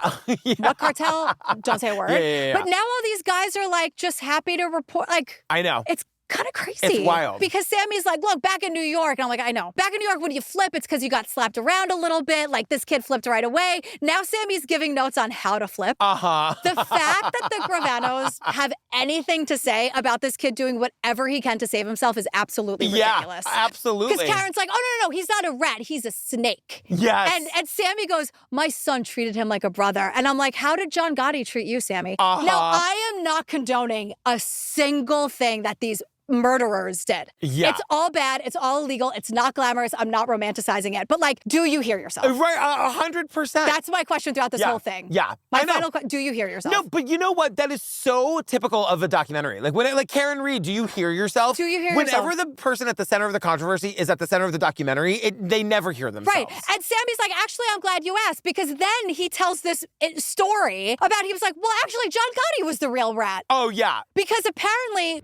What cartel? Don't say a word. Yeah. But now all these guys are like just happy to report. Like, I know. It's kind of crazy. It's wild. Because Sammy's like, look, back in New York. And I'm like, I know. Back in New York, when you flip, it's because you got slapped around a little bit. Like, this kid flipped right away. Now Sammy's giving notes on how to flip. Uh-huh. The fact that the Gravanos have anything to say about this kid doing whatever he can to save himself is absolutely ridiculous. Yeah, absolutely. Because Karen's like, oh, no, he's not a rat. He's a snake. Yes. And Sammy goes, my son treated him like a brother. And I'm like, how did John Gotti treat you, Sammy? Uh-huh. Now, I am not condoning a single thing that these murderers did. Yeah. It's all bad. It's all illegal. It's not glamorous. I'm not romanticizing it. But, like, do you hear yourself? Right, 100%. That's my question throughout this whole thing. Yeah. My final question, do you hear yourself? No, but you know what? That is so typical of a documentary. Like, like Karen Reed, do you hear yourself? Do you hear yourself? Whenever the person at the center of the controversy is at the center of the documentary, they never hear themselves. Right. And Sammy's like, actually, I'm glad you asked, because then he tells this story about, he was like, well, actually, John Gotti was the real rat. Oh, yeah. Because apparently...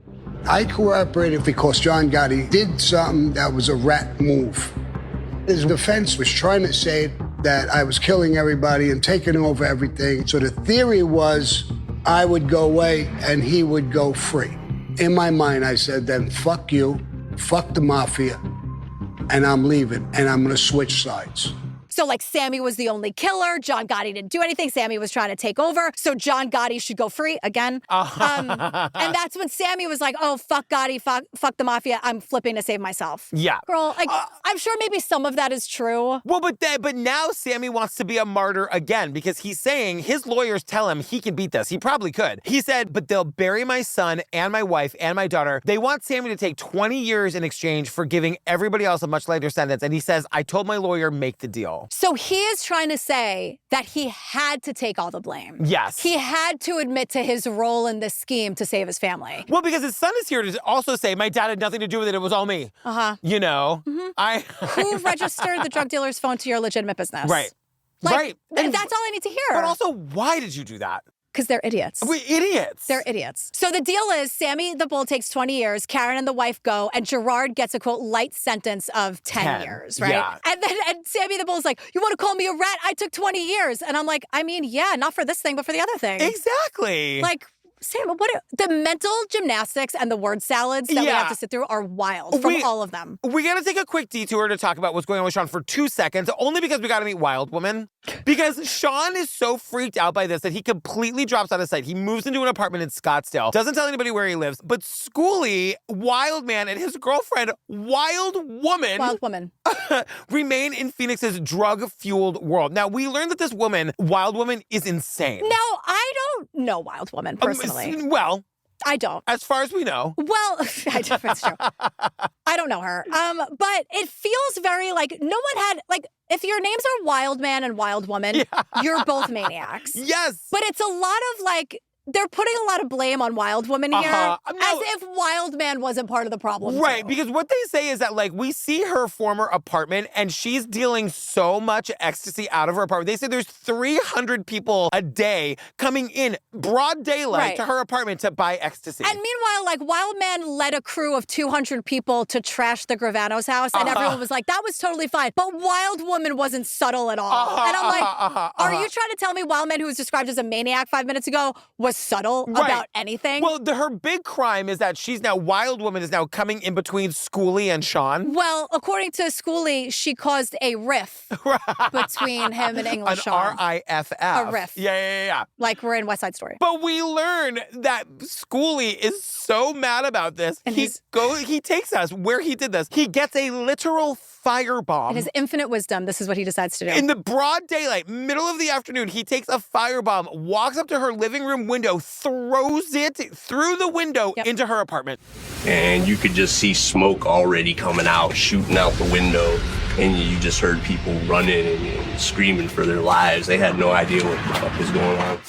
I cooperated because John Gotti did something that was a rat move. His defense was trying to say that I was killing everybody and taking over everything. So the theory was I would go away and he would go free. In my mind, I said, then fuck you, fuck the mafia, and I'm leaving, and I'm gonna switch sides. So, like, Sammy was the only killer. John Gotti didn't do anything. Sammy was trying to take over. So John Gotti should go free again. And that's when Sammy was like, oh, fuck Gotti, fuck the mafia. I'm flipping to save myself. Yeah. Girl, like, I'm sure maybe some of that is true. Well, but now Sammy wants to be a martyr again because he's saying his lawyers tell him he can beat this. He probably could. He said, but they'll bury my son and my wife and my daughter. They want Sammy to take 20 years in exchange for giving everybody else a much lighter sentence. And he says, I told my lawyer, make the deal. So he is trying to say that he had to take all the blame. Yes. He had to admit to his role in this scheme to save his family. Well, because his son is here to also say, my dad had nothing to do with it. It was all me. Uh-huh. You know? Mm-hmm. Who registered the drug dealer's phone to your legitimate business? Right. Like, right. And that's all I need to hear. But also, why did you do that? Because they're idiots. We're idiots. They're idiots. So the deal is Sammy the Bull takes 20 years, Karen and the wife go, and Gerard gets a, quote, light sentence of 10 years, right? Yeah. And Sammy the Bull's like, you want to call me a rat? I took 20 years. And I'm like, I mean, yeah, not for this thing, but for the other thing. Exactly. Like, Sam, the mental gymnastics and the word salads that we have to sit through are wild from all of them. We got to take a quick detour to talk about what's going on with Sean for 2 seconds, only because we got to meet Wild Woman. Because Sean is so freaked out by this that he completely drops out of sight. He moves into an apartment in Scottsdale, doesn't tell anybody where he lives, but Schoolie, Wild Man, and his girlfriend, Wild Woman, remain in Phoenix's drug-fueled world. Now, we learned that this woman, Wild Woman, is insane. Now, I don't know Wild Woman personally. Well, I don't. As far as we know. Well, it's true. I don't know her. But it feels very like no one had, like, if your names are Wild Man and Wild Woman, you're both maniacs. Yes. But it's a lot of, like, they're putting a lot of blame on Wild Woman here, as if Wild Man wasn't part of the problem, Right, too. because what they say is that, like, we see her former apartment, and she's dealing so much ecstasy out of her apartment. They say there's 300 people a day coming in broad daylight to her apartment to buy ecstasy. And meanwhile, like, Wild Man led a crew of 200 people to trash the Gravano's house, and everyone was like, that was totally fine. But Wild Woman wasn't subtle at all. And I'm like, are you trying to tell me Wild Man, who was described as a maniac 5 minutes ago, was subtle about anything? Well, her big crime is that Wild Woman is now coming in between Schoolie and Sean. Well, according to Schoolie, she caused a riff between him and English Sean. R-I-F-F. A riff. Yeah. Like we're in West Side Story. But we learn that Schoolie is so mad about this. And he takes us where he did this. He gets a literal firebomb. In his infinite wisdom, this is what he decides to do. In the broad daylight, middle of the afternoon, he takes a firebomb, walks up to her living room window, throws it through the window into her apartment. And you could just see smoke already coming out, shooting out the window. And you just heard people running and screaming for their lives. They had no idea what the fuck was going on.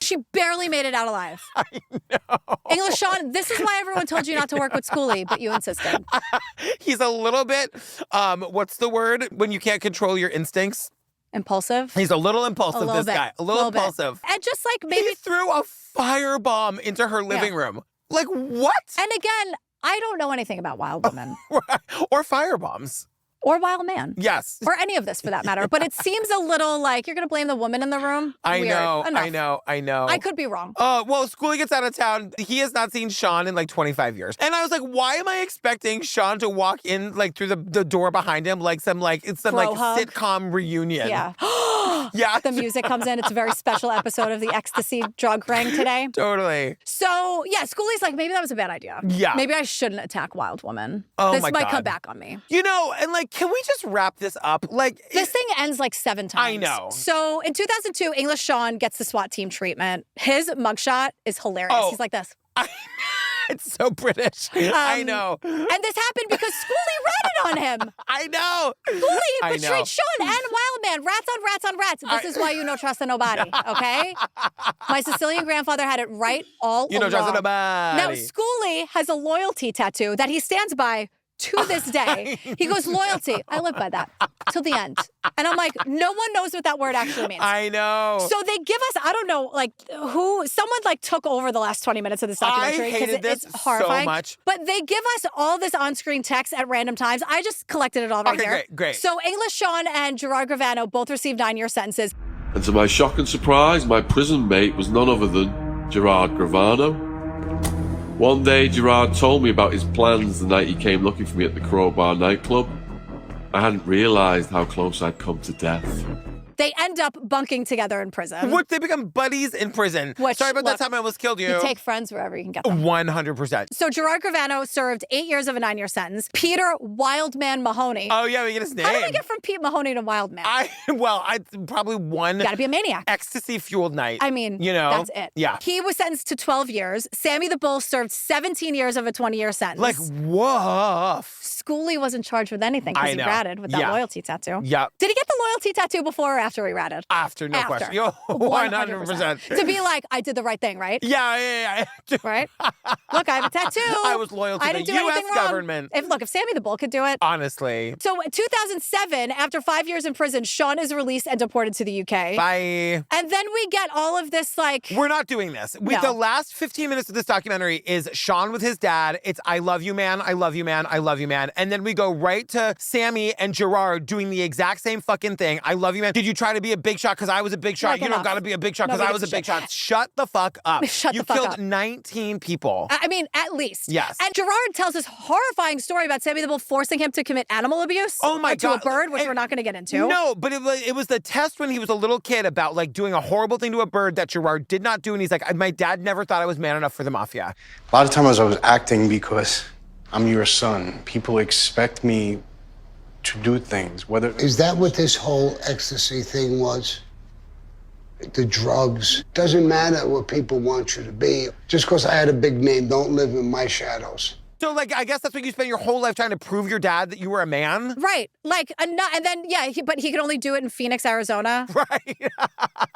She barely made it out alive. I know. English Sean, this is why everyone told you not to work with Schoolie, but you insisted. He's a little bit, what's the word when you can't control your instincts? Impulsive? He's a little impulsive, this guy. A little impulsive. And just like maybe... He threw a firebomb into her living room. Like, what? And again, I don't know anything about Wild Woman. Or firebombs. Or Wild Man. Yes. Or any of this for that matter. But it seems a little like you're going to blame the woman in the room. I Weird. know. Enough. I know. I could be wrong. Well, Schoolie gets out of town. He has not seen Sean in like 25 years. And I was like, why am I expecting Sean to walk in like through the door behind him like some sitcom reunion? Yeah. Yeah. The music comes in. It's a very special episode of the Ecstasy drug ring today. Totally. So, yeah, Schoolie's like, maybe that was a bad idea. Yeah. Maybe I shouldn't attack Wild Woman. Oh, this my might God. come back on me. You know, and like, can we just wrap this up? Like, this thing ends like 7 times. I know. So in 2002, English Sean gets the SWAT team treatment. His mugshot is hilarious. He's like this. It's so British. I know. And this happened because Schoolie ratted on him. I know. Schoolie betrayed Sean and Wild Man. Rats on rats on rats. This is why you no trust in nobody, okay? My Sicilian grandfather had it right all along. You no trust in nobody. Now, Schoolie has a loyalty tattoo that he stands by to this day. He goes, loyalty. I live by that till the end. And I'm like, no one knows what that word actually means. I know. So they give us, I don't know, like someone like took over the last 20 minutes of this documentary because it's horrifying. So much. But they give us all this on-screen text at random times. I just collected it all right here. Great. So English Sean and Gerard Gravano both received 9-year sentences. And to my shock and surprise, my prison mate was none other than Gerard Gravano. One day, Gerard told me about his plans the night he came looking for me at the Crowbar nightclub. I hadn't realised how close I'd come to death. They end up bunking together in prison. What? They become buddies in prison. Sorry about that time I almost killed you. You take friends wherever you can get them. 100%. So Gerard Gravano served 8 years of a 9-year sentence. Peter Wildman Mahoney. Oh, yeah, we get his name. How did we get from Pete Mahoney to Wildman? I probably one. Gotta be a maniac. Ecstasy-fueled night. I mean, you know, that's it. Yeah. He was sentenced to 12 years. Sammy the Bull served 17 years of a 20-year sentence. Like, woof. Schoolie wasn't charged with anything because he ratted with that loyalty tattoo. Yeah. Did he get the loyalty tattoo before or after he ratted? After, no question. 100%. To be like, I did the right thing, right? Yeah. Right? Look, I have a tattoo. I was loyal to the U.S. government. If Sammy the Bull could do it. Honestly. So in 2007, after 5 years in prison, Sean is released and deported to the UK. Bye. And then we get all of this, like... We're not doing this. The last 15 minutes of this documentary is Sean with his dad. It's, I love you, man. I love you, man. I love you, man. And then we go right to Sammy and Gerard doing the exact same fucking thing. I love you, man. Did you try to be a big shot because I was a big shot? You don't got to be a big shot because I was a big shot. Shut the fuck up. You killed 19 people. I mean, at least. Yes. And Gerard tells this horrifying story about Sammy the Bull forcing him to commit animal abuse. Oh my God. To a bird, which we're not going to get into. No, but it was the test when he was a little kid about like doing a horrible thing to a bird that Gerard did not do. And he's like, my dad never thought I was man enough for the mafia. A lot of times I was acting because I'm your son. People expect me to do things, whether... Is that what this whole ecstasy thing was? the drugs. Doesn't matter what people want you to be. Just because I had a big name, don't live in my shadows. So, like, I guess that's what you spent your whole life trying to prove your dad that you were a man? Right. Like, and then, yeah, but he could only do it in Phoenix, Arizona. Right.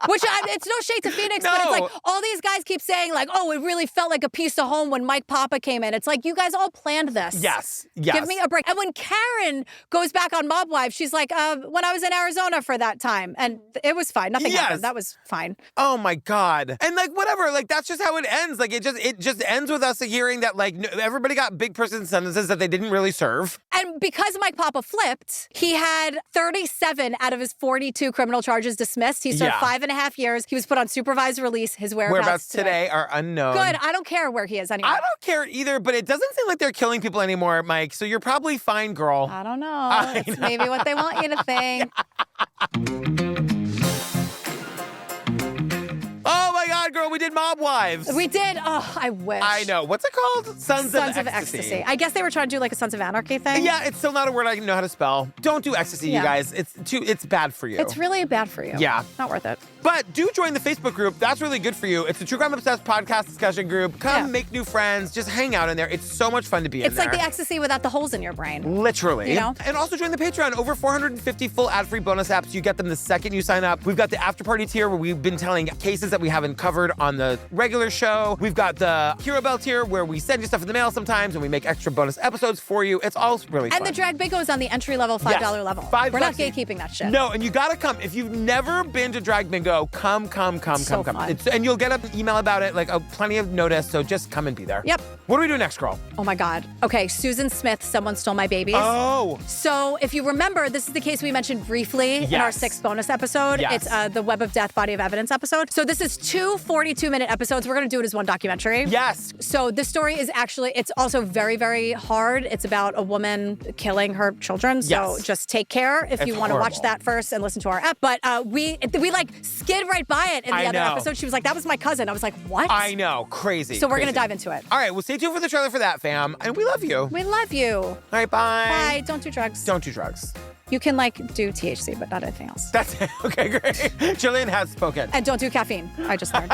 Which, it's no shade to Phoenix, but it's like, all these guys keep saying, like, oh, it really felt like a piece of home when Mike Papa came in. It's like, you guys all planned this. Yes. Give me a break. And when Karen goes back on Mob Wives, she's like, when I was in Arizona for that time. And it was fine. Nothing happened. That was fine. Oh, my God. And, like, whatever. Like, that's just how it ends. Like, it just ends with us hearing that, like, everybody got big prison sentences that they didn't really serve. And because Mike Papa flipped, he had 37 out of his 42 criminal charges dismissed. He served 5.5 years. He was put on supervised release. His whereabouts today are unknown. Good. I don't care where he is anymore. I don't care either, but it doesn't seem like they're killing people anymore, Mike. So you're probably fine, girl. I don't know. It's maybe what they want you to think. Oh my God, girl, we did Mob Wives. We did. Oh, I wish. I know. What's it called? Sons of Ecstasy. I guess they were trying to do like a Sons of Anarchy thing. Yeah, it's still not a word I know how to spell. Don't do ecstasy, you guys. It's bad for you. It's really bad for you. Yeah. Not worth it. But do join the Facebook group. That's really good for you. It's a True Crime Obsessed podcast discussion group. Come make new friends. Just hang out in there. It's so much fun to be in there. It's like the ecstasy without the holes in your brain. Literally. You know? And also join the Patreon. Over 450 full ad-free bonus apps. You get them the second you sign up. We've got the after party tier where we've been telling cases that we haven't covered on the regular show. We've got the Hero Bell tier where we send you stuff in the mail sometimes and we make extra bonus episodes for you. It's all really fun. And the Drag Bingo is on the entry-level $5 level. We're not gatekeeping that shit. No, and you gotta come. If you've never been to Drag Bingo, come. And you'll get an email about it, like plenty of notice, so just come and be there. Yep. What do we do next, girl? Oh my God. Okay, Susan Smith, Someone Stole My Babies. Oh. So if you remember, this is the case we mentioned briefly in our 6th bonus episode. Yes. It's the Web of Death, Body of Evidence episode. So this is 2 42-minute episodes. We're gonna do it as one documentary. Yes. So this story is actually, it's also very, very hard. It's about a woman killing her children. So just take care if you want to watch that first and listen to our app. But we like skid right by it in the other episode. She was like, that was my cousin. I was like, what? I know, crazy. So we're gonna dive into it. All right, well, stay tuned for the trailer for that, fam. And we love you. We love you. All right, bye. Bye. Don't do drugs. Don't do drugs. You can like do THC, but not anything else. That's it. Okay, great. Gillian has spoken. And don't do caffeine. I just learned.